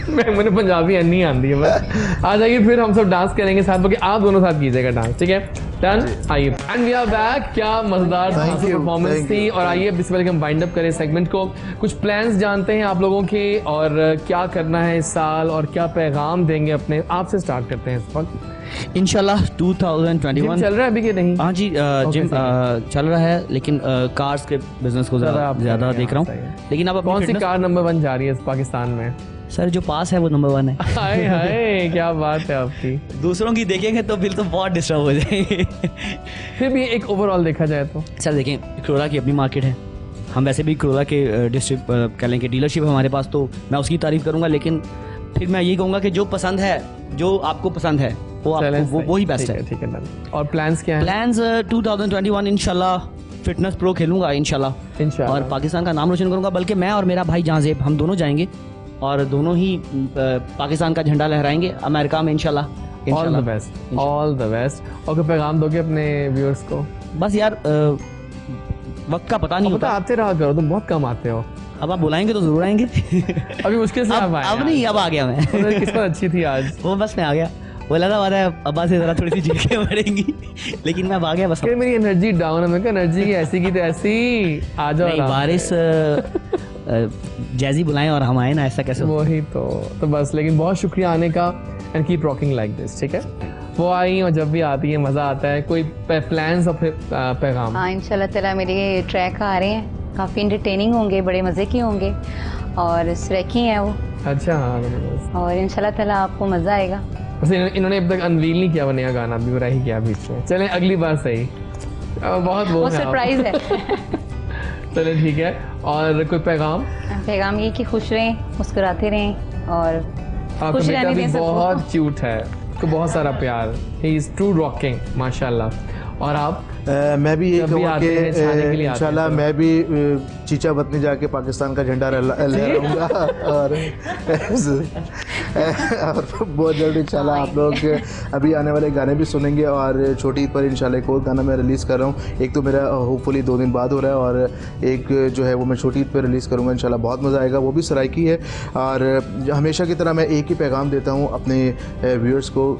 मैंने पंजाबी नहीं आती है, बस आ जाइए फिर हम सब डांस करेंगे साथ, बाकी आप दोनों साथ कीजिएगा डांस, ठीक है? डन, आइए। And we are back. क्या मजेदार परफॉर्मेंस थी। और आइए इससे पहले हम वाइंड अप करें सेगमेंट को, कुछ प्लान्स जानते हैं आप लोगों के और क्या करना है इस साल और क्या पैगाम देंगे अपने। आपसे स्टार्ट करते हैं इस वक्त। इंशाल्लाह 2021 चल रहा है अभी कि नहीं? हाँ जी, जिम चल रहा है, लेकिन कार्स के बिजनेस को ज़्यादा देख रहा हूँ। लेकिन अब कौन सी कार नंबर 1 जा रही है पाकिस्तान में? सर जो पास है वो नंबर 1 है। हाय हाय, क्या बात है आपकी। दूसरों की देखेंगे तो फिर तो बहुत डिस्टर्ब हो जाएंगे। फिर भी एक ओवरऑल देखा जाए तो सर देखें, क्रोला की अपनी मार्केट है, हम वैसे भी क्रोला के डिस्ट्रिक्ट कह लें कि डीलरशिप है हमारे पास, तो मैं उसकी तारीफ करूंगा। लेकिन फिर मैं यही कहूँगा कि जो पसंद है, जो आपको पसंद है वो आपको वो ही बेस्ट है। ठीक है। और प्लान्स क्या हैं? प्लान्स 2021 इंशाल्लाह फिटनेस प्रो खेलूंगा इंशाल्लाह, और पाकिस्तान का नाम रोशन करूंगा। बल्कि मैं और मेरा भाई जाजेब, हम दोनों जाएंगे और दोनों ही पाकिस्तान का झंडा लहराएंगे अमेरिका में इंशाल्लाह। All the best, all the best. और क्या पैगाम दोगे अपने व्यूअर्स को? बस यार वक्त का पता नहीं होता, आते रहा करो, तुम बहुत कम आते हो। अब आप बुलाएंगे तो जरूर आएंगे। अभी मुश्किल से अब नहीं, अब आ गया मैं। किस्मत अच्छी थी आज, वो बस मैं आ गया। बोला था वादा अब्बा से जरा थोड़ी सी झिड़कें पड़ेंगी, लेकिन मैं आ गया बस। मेरी एनर्जी डाउन है, मैं कहा एनर्जी की ऐसी की तो ऐसी आ जाओ। बारिश जैजी बुलाएं और हम आए ना, ऐसा कैसे? वही तो बस। लेकिन बहुत शुक्रिया आने का, and keep rocking like this, ठीक है? वो आई और जब भी आती है मज़ा आता है। कोई प्लान्स और पैगाम? हाँ, इंशाल्लाह ताला मेरे ट्रैक आ रहे हैं, काफ़ी इंटरटेनिंग होंगे, बड़े मज़े के होंगे, और स्रैकी हैं वो, अच्छा हाँ ज़बरदस्त। और इंशाल्लाह ताला आपको मज़ा आएगा। वैसे इन्होंने अब तक अनवील नहीं किया वो नया गाना, अभी बुरा ही किया बीच में। चलें अगली बार सही, बहुत वो वो है सरप्राइज है। चले ठीक है। और कोई पैगाम? पैगाम ये कि खुश रहें, मुस्कुराते रहें और आपका खुश बेटा रहने भी दें सबको। बहुत क्यूट है, उसको बहुत सारा प्यार, ही इज़ ट्रू रॉकिंग माशाल्लाह। और आप? मैं भी ये जब भी कहूँगा आते हैं, छाने के लिए कि आते हैं इंशाल्लाह तो। मैं भी चीचा वतनी जाके पाकिस्तान का झंडा लहराऊंगा और बहुत जल्द इंशाल्लाह आप लोग अभी आने वाले गाने भी सुनेंगे। और छोटी ईद पर इंशाल्लाह एक और गाना मैं रिलीज़ कर रहा हूँ, एक तो मेरा होपफुली 2 दिन बाद हो रहा है और एक जो है वो मैं छोटी ईद पर रिलीज़ करूँगा इंशाल्लाह, बहुत मज़ा आएगा, वो भी सराइकी है। और हमेशा की तरह मैं एक ही पैगाम देता हूँ अपने व्यूअर्स को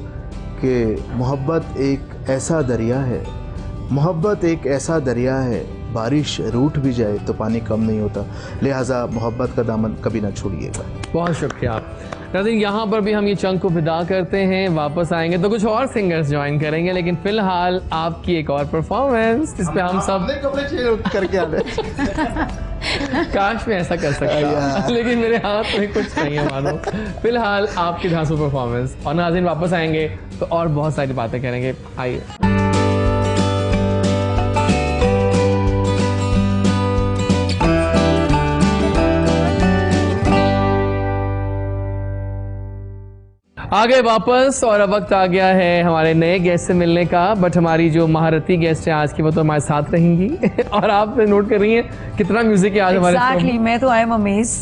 कि मोहब्बत एक ऐसा दरिया है, मोहब्बत एक ऐसा दरिया है, बारिश रूठ भी जाए तो पानी कम नहीं होता, लिहाजा मोहब्बत का दामन कभी ना छोड़िएगा। बहुत शुक्रिया। नाज़रीन यहाँ पर भी हम ये चंक को विदा करते हैं, वापस आएंगे तो कुछ और सिंगर्स ज्वाइन करेंगे, लेकिन फिलहाल आपकी एक और परफॉर्मेंस जिस पे हम सब कपड़े चेंज करके आने काश मैं ऐसा कर सकता लेकिन मेरे हाथ में कुछ नहीं है मानो। फिलहाल आपकी धांसू परफॉर्मेंस, और नाज़रीन वापस आएंगे तो और बहुत सारी बातें करेंगे। आइए। आ गए वापस और अब वक्त आ गया है हमारे नए गेस्ट से मिलने का। बट हमारी जो महारती गेस्ट है आज की वो तो हमारे साथ रहेंगी और आप नोट कर रही हैं कितना म्यूजिक है आज हमारे Exactly, मैं तो आई एम अमेज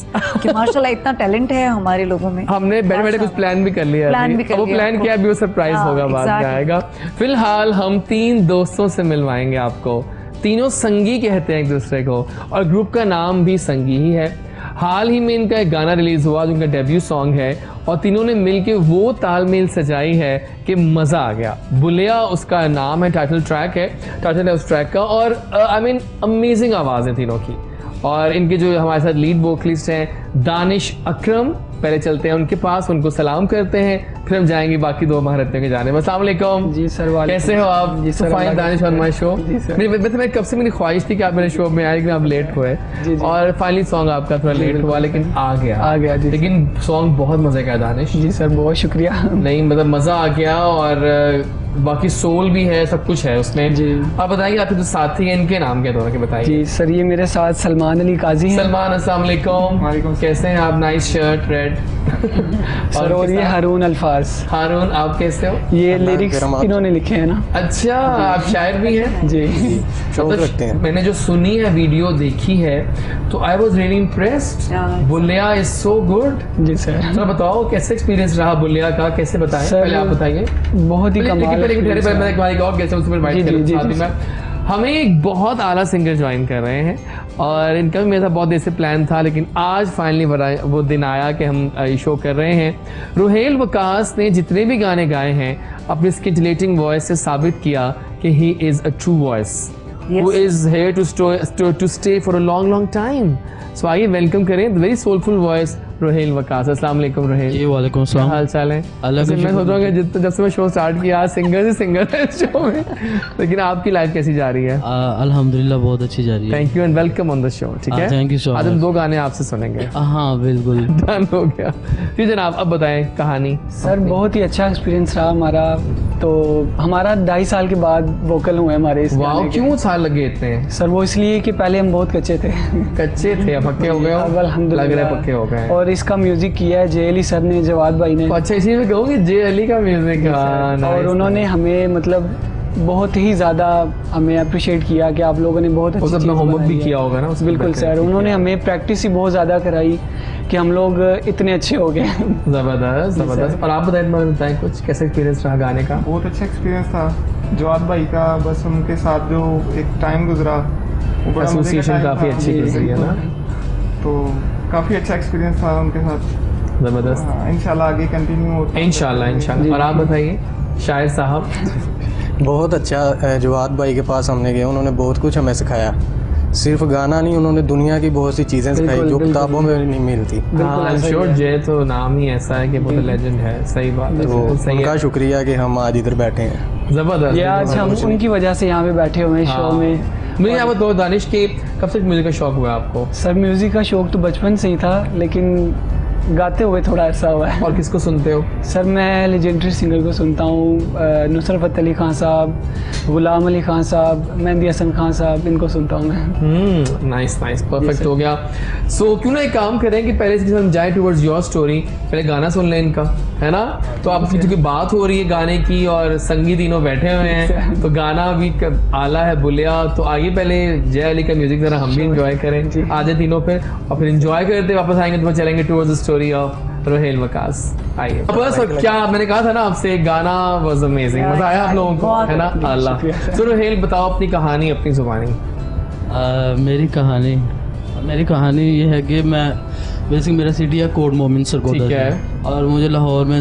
कि माशाल्लाह इतना टैलेंट है हमारे लोगों में। हमने बैठे बैठे कुछ प्लान भी कर लिया प्लान भी कर वो लिया। प्लान किया अभी वो सरप्राइज हाँ, होगा बाद में exactly। आएगा। फिलहाल हम 3 दोस्तों से मिलवाएंगे आपको। तीनों संगी कहते हैं एक दूसरे को और ग्रुप का नाम भी संगी ही है। हाल ही में इनका एक गाना रिलीज हुआ जो उनका डेब्यू सॉन्ग है और तीनों ने मिलके वो तालमेल सजाई है कि मज़ा आ गया। बुलिया उसका नाम है, टाइटल ट्रैक है, टाइटल है उस ट्रैक का। और आई मीन अमेजिंग आवाज़ है तीनों की। और इनके जो हमारे साथ लीड वोकलिस्ट हैं दानिश अकरम, पहले चलते हैं उनके पास, उनको सलाम करते हैं, फिर हम जाएंगे बाकी 2 महारतियों के जाने में। अस्सलाम वालेकुम जी सर, कैसे हो आप? जी sir, fine Danish on my show. जी सर। मैं कब से मेरी ख्वाहिश थी कि आप मेरे शो में आए, लेकिन आप लेट हुए और फाइनली सॉन्ग आपका थोड़ा लेट हुआ लेकिन आ गया जी। लेकिन सॉन्ग बहुत मजे का है दानिश। जी सर, बहुत शुक्रिया। नहीं मतलब मज़ा आ गया और बाकी सोल भी है, सब कुछ है उसमें जी। आप बताइए आपके जो साथी हैं इनके नाम क्या दोनों के बताइए। जी सर, ये मेरे साथ सलमान अली काजी हैं। सलमान अस्सलाम वालेकुम। वालेकुम। कैसे हैं आप? Nice shirt red. सर और ये हारून अल्फाज। हारून आप कैसे हो? ये लिरिक्स इन्होंने लिखे हैं ना। अच्छा आप शायर भी हैं? जी शौक रखते हैं। मैंने जो सुनी है वीडियो देखी है तो आई वाज रियली इम्प्रेस्ड। बुलिया इज सो गुड। जी सर। तो बताओ कैसे एक्सपीरियंस रहा बुलिया का, कैसे बताएं? सर, पहले आप बताइए। बहुत ही कमाल। हमें एक बहुत आला सिंगर ज्वाइन कर रहे हैं और इनका भी मेरा बहुत देर से प्लान था, लेकिन आज फाइनली वो दिन आया कि हम शो कर रहे हैं। रुहेल वकास ने जितने भी गाने गाए हैं अपनी स्किंटिलेटिंग वॉइस से साबित किया कि ही is a true voice who is here to stay for a long time. So आइए वेलकम करें the very soulful voice Ruhel Waqas. अस्सलाम वालेकुम रुहेल। जी वालेकुम सलाम। हाल चाल है? अलग मैं सोच रहा हूँ कि जब से मैं शो स्टार्ट किया आज सिंगर है इस शो में, लेकिन आपकी लाइफ कैसी जा रही है? अल्हम्दुलिल्लाह बहुत अच्छी जा रही है। Thank you and welcome on the show. ठीक है, थैंक यू सो मच। आज हम 2 गाने आपसे सुनेंगे। हाँ बिल्कुल डन हो गया। जी जनाब अब बताएं कहानी। सर बहुत ही अच्छा एक्सपीरियंस रहा हमारा। तो हमारा 2.5 साल के बाद वोकल हुए हमारे इस वाह, गाने के। क्यों साल लगे इतने? सर वो इसलिए कि पहले हम बहुत कच्चे थे। कच्चे थे, अब पक्के हो गए हो? अब अल्हम्दुलिल्लाह लग रहा है पक्के हो गए। और इसका म्यूजिक किया है जे अली सर ने, जवाद भाई ने। अच्छा इसी में कहूँगी जे अली का म्यूजिक। और उन्होंने हमें मतलब बहुत ही ज़्यादा हमें अप्रिशिएट किया कि आप लोगों ने बहुत अच्छी चीज़ होमवर्क भी बनाई है। किया होगा ना? बिल्कुल सर, उन्होंने हमें प्रैक्टिस ही बहुत ज़्यादा कराई कि हम लोग इतने अच्छे हो गए। ज़बरदस्त ज़बरदस्त। और आप बताएं कुछ कैसा एक्सपीरियंस रहा गाने का? बहुत अच्छा एक्सपीरियंस था जवाद भाई का। बस उनके साथ जो एक टाइम गुजरा वो बड़ा एसोसिएशन काफ़ी अच्छी गुजरी है ना, तो काफ़ी अच्छा एक्सपीरियंस था उनके साथ। ज़बरदस्त। इंशाल्लाह आगे कंटिन्यू होता है। इंशाल्लाह। और आप बताइए शायर साहब। बहुत अच्छा। जवाद भाई के पास हमने गए, उन्होंने बहुत कुछ हमें सिखाया। सिर्फ गाना नहीं, उन्होंने दुनिया की बहुत सी चीज़ें सिखाई जो किताबों में नहीं मिलती। हाँ श्योर, जय तो नाम ही ऐसा है कि वो तो लेजेंड है। सही बात है। तो उनका शुक्रिया कि हम आज इधर बैठे हैं। ज़बरदस्त। ये आज हम उनकी वजह से यहाँ पे बैठे हुए हैं शो में। मुझे आप बताओ दानिश के कब से म्यूजिक का शौक हुआ आपको? सर म्यूज़िक का शौक तो बचपन से ही था, लेकिन गाते हुए थोड़ा अरसा हुआ है। और किसको सुनते हो? सर मैं लेजेंडरी सिंगर को सुनता हूँ, नुसरत फ़तेह अली खान साहब, गुलाम अली खान साहब, मेहंदी हसन खान साहब, इनको सुनता हूँ मैं। नाइस नाइस, परफेक्ट हो गया। सो क्यों ना एक काम करें कि पहले से हम जाए टुवर्ड्स योर स्टोरी, पहले गाना सुन लें इनका, है ना? तो आपकी क्योंकि बात हो रही है गाने की और संगी तीनों बैठे हुए हैं, तो गाना भी आला है बुलिया, तो आइए पहले जय अली का म्यूजिक जरा हम भी इंजॉय करें, आजे तीनों पे, और फिर इंजॉय करते वापस आएंगे तो चलेंगे towards the story of Rohel Waqas. आइए बस। क्या मैंने कहा था ना आपसे, गाना वाज अमेजिंग, मजा आया आप लोगों को, है ना? अल्लाह। तो रोहेल बताओ अपनी कहानी, अपनी जुबानी। मेरी कहानी ये है कि मैं बेसिक मेरा सिटी है कोट मोमिन सरगोदा है, और मुझे लाहौर में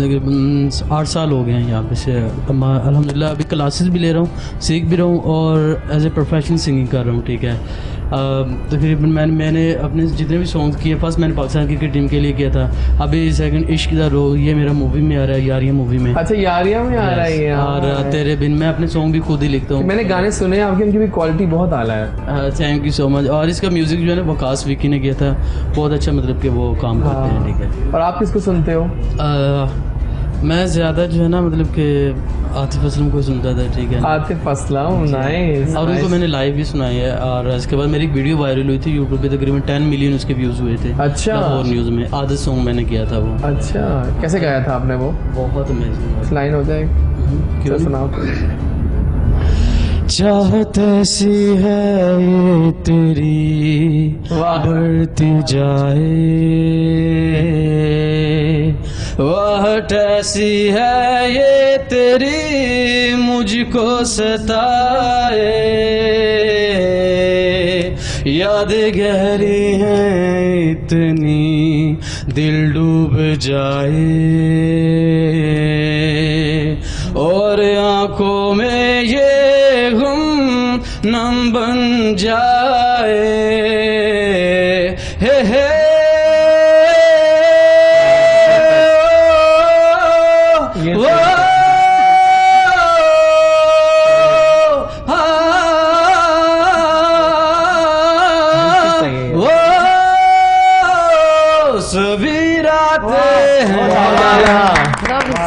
8 साल हो गए हैं यहाँ पे से। अल्हम्दुलिल्लाह अभी क्लासेस भी ले रहा हूँ, सीख भी रहा हूँ, और एज ए प्रोफेशनल सिंगिंग कर रहा हूँ, ठीक है। तकरीबन मैंने अपने जितने भी सॉन्ग्स किए, फर्स्ट मैंने पाकिस्तान क्रिकेट टीम के लिए किया था, अभी सेकंड इश्क दा रोग, ये मेरा मूवी में आ रहा है, यारियां मूवी में। अच्छा यारियां में आ रहा है। और तेरे बिन मैं अपने सॉन्ग भी खुद ही लिखता हूँ। मैंने गाने सुने आपके, उनकी भी क्वालिटी बहुत आला है। Thank you so much. और इसका म्यूजिक जो है ना वकास विकी ने किया था, बहुत अच्छा, मतलब कि वो काम करते हैं, ठीक है। और आप किसको सुनते हो? मैं ज़्यादा जो है ना मतलब कि आतिफ असलम को सुनता था, ठीक है। आतिफ असलम, नाइस। और उनको मैंने लाइव भी सुनाई है, और इसके बाद मेरी एक वीडियो वायरल हुई थी यूट्यूब पे, तकरीबन 10 मिलियन उसके व्यूज़ हुए थे। अच्छा। लाहौर न्यूज़ में आदत सॉन्ग मैंने किया था वो। अच्छा, कैसे गाया था आपने वो? बहुत अमेजिंग। लाइन हो जाए क्यों? सुनाओ। चाहत ऐसी है ये तेरी बढ़ती जाए, वाहट ऐसी है ये तेरी मुझको सताए, याद गहरी है इतनी दिल डूब जाए, और आंखों में ये गुम नम बन जाए, हे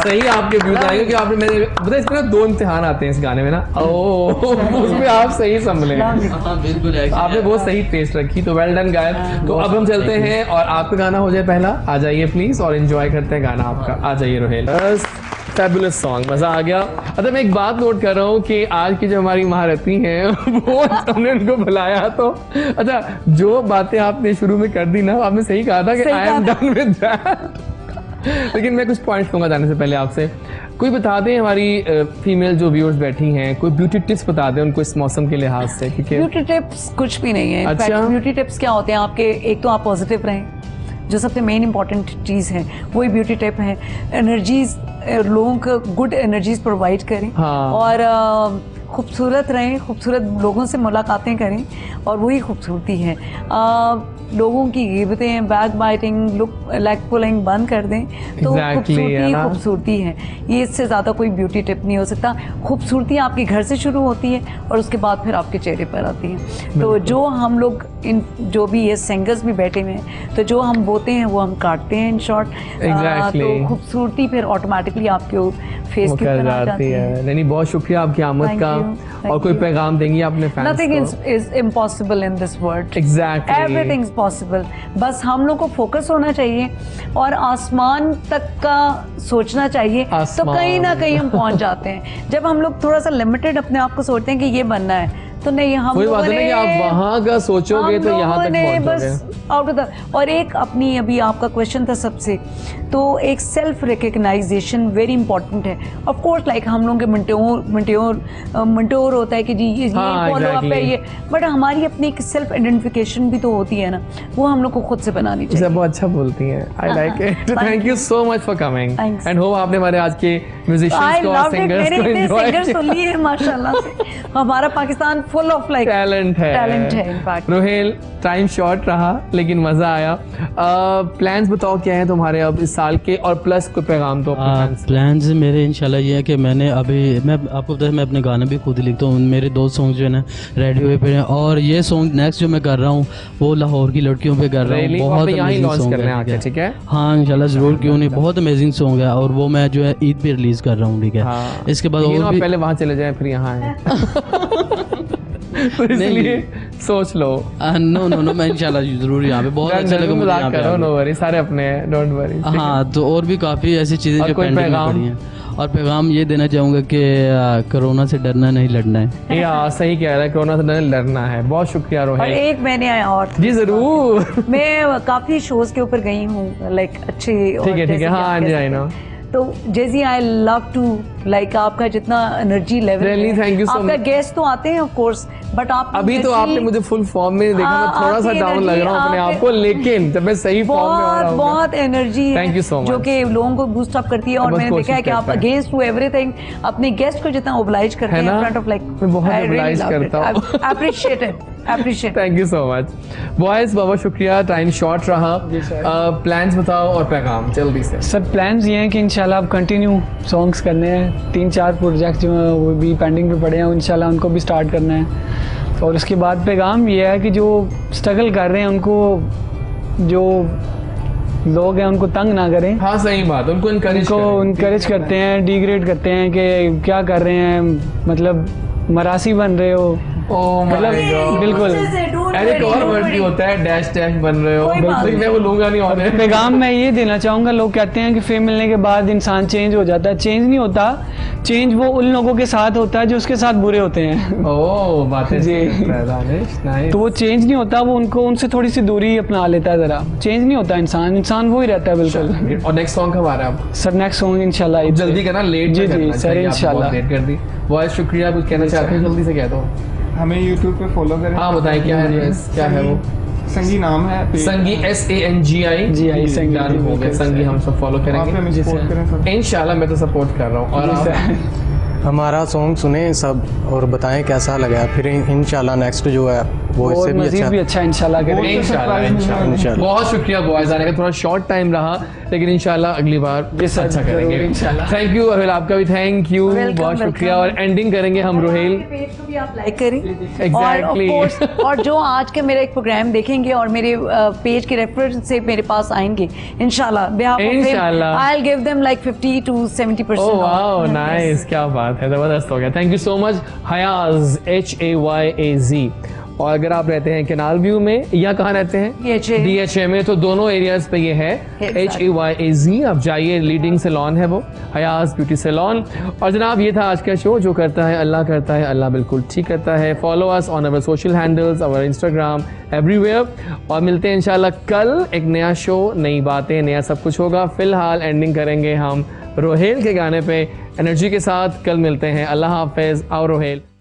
सही आपके व्यूज आएंगे कि आपने, मैंने पता है इसमें ना 2 इम्तिहान आते हैं इस गाने में ना, उसमें आप सही संभले, बिल्कुल आपने बहुत सही टेस्ट रखी, तो वेल डन गायब। तो अब हम चलते हैं और आपका गाना हो जाए पहला, आ जाइए प्लीज, और एंजॉय करते हैं गाना आपका। आ जाइए रोहेल। फैबुलस सॉन्ग, मजा आ गया। अच्छा मैं एक बात नोट कर रहा हूँ कि आज की जो हमारी महारथी हैं वो हमने उनको बुलाया, तो अच्छा जो बातें आपने शुरू में कर दी ना, आपने सही कहा था कि I am done with that, लेकिन मैं कुछ पॉइंट्स लूँगा जाने से पहले आपसे। कोई बता दें, हमारी फीमेल जो व्यूअर्स बैठी हैं, कोई ब्यूटी टिप्स बता दें उनको इस मौसम के लिहाज से। ब्यूटी टिप्स कुछ भी नहीं है। अच्छा, ब्यूटी टिप्स क्या होते हैं आपके, एक तो आप पॉजिटिव रहें, जो सबसे मेन इंपॉर्टेंट चीज़ है वही ब्यूटी टिप है। एनर्जीज, लोगों को गुड एनर्जीज प्रोवाइड करें, हाँ। और खूबसूरत रहें, खूबसूरत लोगों से मुलाकातें करें, और वही खूबसूरती है। लोगों की गिबतें, बैक बाइटिंग, लुक लैग पुलिंग बंद कर दें, तो खूबसूरती है। ये इससे ज़्यादा कोई ब्यूटी टिप नहीं हो सकता। खूबसूरती आपके घर से शुरू होती है और उसके बाद फिर आपके चेहरे पर आती है। तो जो हम लोग इन जो भी ये सिंगर्स भी बैठे हुए हैं, तो जो हम बोते हैं वो हम काटते हैं, इन शॉर्ट। तो खूबसूरती फिर ऑटोमेटिकली आपके फेस के ऊपर आ जाती है। नहीं, बहुत शुक्रिया आपकी आमद का। और कोई पैगाम देंगी अपने फैंस को? Nothing is impossible in this world. Exactly. Everything is possible. बस हम लोग को फोकस होना चाहिए और आसमान तक का सोचना चाहिए, तो कहीं ना कहीं हम पहुंच जाते हैं। जब हम लोग थोड़ा सा लिमिटेड अपने आप को सोचते हैं कि ये बनना है, तो नहीं, हम लोगों ने, कि आप वहाँ का सोचोगे तो यहाँ तक पहुँचोगे। आउट ऑफ द, और एक अपनी, अभी आपका क्वेश्चन था सबसे, तो एक सेल्फ रिकग्नाइजेशन वेरी इंपॉर्टेंट है। ऑफ कोर्स लाइक हम लोगों के मंटोर होता है कि जी ये फॉलो अप है ये, बट हमारी अपनी एक सेल्फ आइडेंटिफिकेशन भी तो होती है ना, वो हम लोग को खुद से बनानी चाहिए। बहुत अच्छा बोलती हैं, I like it. Thank you so much for coming, and hope आपने हमारे आज के म्यूजिशियंस को और सिंगर्स को एंजॉय किया। सिंगर सुन लिए माशाल्लाह से। हमारा Pakistan full of like talent है इनफैक्ट। रोहेल, टाइम शॉर्ट रहा लेकिन मजा आया। प्लान्स बताओ क्या है तुम्हारे अब इस साल के, और प्लस कोई पैगाम तो प्लान्स मेरे इंशाल्लाह ये है कि मैं आपको पता है मैं अपने गाने भी खुद ही लिखता हूँ। मेरे 2 सॉन्ग जो है ना रेडी हुए पे हैं, और ये सॉन्ग नेक्स्ट जो मैं कर रहा हूँ वो लाहौर की लड़कियों पे कर रहा हूँ। बहुत अमेजिंग सॉन्ग है, ठीक है? हाँ इंशाल्लाह जरूर, क्यों नहीं, बहुत अमेजिंग सॉन्ग है, और वो मैं जो है ईद पे रिलीज कर रहा हूँ, ठीक है? इसके बाद और भी पहले वहाँ चले जाएं फिर यहाँ आए तो इसलिए सोच लो। नो मैं इंशाल्लाह जरूर यहाँ पे बहुत अच्छा लगा मुझे यहाँ पे। नो वरी, सारे अपने हैं, डोंट वरी। हाँ तो और भी काफ़ी ऐसी चीज़ें जो पेंडिंग में पड़ी हैं, और पैगाम ये देना चाहूँगा कि कोरोना से डरना नहीं, लड़ना है। या सही कह रहा है, कोरोना से नहीं लड़ना है। बहुत शुक्रिया रोहित। और एक मैंने और जी जरूर मैं काफ़ी शोज़ के ऊपर गई हूँ, लाइक अच्छे, ठीक है हाँ जी आई नो। तो जैसी आई लव टू लाइक आपका जितना energy level really, thank you so आपका गेस्ट तो आते हैं ऑफ कोर्स, बट आप अभी तो आपने मुझे फुल फॉर्म में देखा, मैं थोड़ा सा डाउन लग रहा हूँ अपने आप को, लेकिन जब मैं सही फॉर्म में आ रहा हूँ बहुत energy thank you so much, जो कि लोगों को बूस्ट अप करती है। और मैंने देखा है कि आप अगेंस्ट टू एवरीथिंग अपने गेस्ट को जितना ओबलाइज करते हैं इन फ्रंट ऑफ लाइक, मैं बहुत ओबलाइज करता हूँ, appreciate thank you so much boys. बहुत शुक्रिया, टाइम शॉर्ट रहा। प्लान्स बताओ और पैगाम जल्दी से। सर प्लान्स ये हैं कि इंशाल्लाह आप कंटिन्यू सॉन्ग्स करने हैं, 3-4 प्रोजेक्ट जो हैं वो भी पेंडिंग पे पड़े हैं, इंशाल्लाह उनको भी स्टार्ट करना है। और उसके बाद पैगाम ये है कि जो स्ट्रगल कर रहे हैं उनको, जो लोग हैं उनको तंग ना करें। हाँ सही बात, उनको इनकरेज करते हैं, डिग्रेड करते हैं कि क्या कर रहे हैं, मतलब मरासी बन रहे हो, मतलब बिल्कुल एक और वर्ड भी होता है डैश डैश बन रहे हो, मैं वो लूंगा नहीं होने। पैगाम मैं ये देना चाहूँगा, लोग कहते हैं कि फेम मिलने के बाद इंसान चेंज हो जाता है, चेंज नहीं होता, चेंज वो उन लोगों के साथ होता है जो उसके साथ बुरे होते हैं। ओह बातें जी तो वो चेंज नहीं होता, वो उनसे थोड़ी सी दूरी अपना लेता है, जरा चेंज नहीं होता, इंसान वो ही रहता है बिल्कुल। और नेक्स्ट सॉन्ग कब आ रहा है आप? सर नेक्स्ट सॉन्ग इंशाल्लाह जल्दी करना, लेट जी सर इंशाल्लाह। लेट कर दी। बहुत शुक्रिया, कुछ कहना चाहते हैं जल्दी से कह दो। हमें YouTube पे फॉलो करें। हाँ बताएं क्या है, क्या है वो? संगी नाम है, संगी SANGI संगी, हम सब फॉलो करेंगे इंशाल्लाह। मैं तो सपोर्ट कर रहा हूँ। और आप हमारा सॉन्ग सुने सब और बताएं कैसा लगा, फिर इंशाल्लाह नेक्स्ट जो है वो इससे भी अच्छा इंशाल्लाह करेंगे। इंशाल्लाह। बहुत शुक्रिया बॉयज आने का, थोड़ा शॉर्ट टाइम रहा लेकिन इंशाल्लाह अगली बार अच्छा करेंगे इंशाल्लाह। थैंक यू रोहेल, आपका भी थैंक यू, बहुत शुक्रिया। और एंडिंग करेंगे हम रोहेल, आप लाइक करें एग्जैक्टली। और जो आज के मेरा एक प्रोग्राम देखेंगे और मेरे पेज के रेफरेंस से मेरे पास आएंगे इंशाल्लाह, I will give them like 50 to 70%। Oh wow nice, क्या बात है, जबरदस्त हो गया। Thank you so much हयाज, HAYAZ। और अगर आप रहते हैं कैनाल व्यू में या कहाँ रहते हैं DHA में, तो दोनों एरियाज पे ये है HAYAZ। आप जाइए, लीडिंग सैलून है वो, हयाज ब्यूटी सैलून। और जनाब ये था आज का शो, जो करता है अल्लाह बिल्कुल ठीक करता है। Follow us on our social handles, our Instagram, everywhere. और मिलते हैं इंशाल्लाह कल, एक नया शो, नई बातें, नया सब कुछ होगा। फिलहाल एंडिंग करेंगे हम रोहेल के गाने पे एनर्जी के साथ। कल मिलते हैं, अल्लाह हाफिज। आओ रोहेल।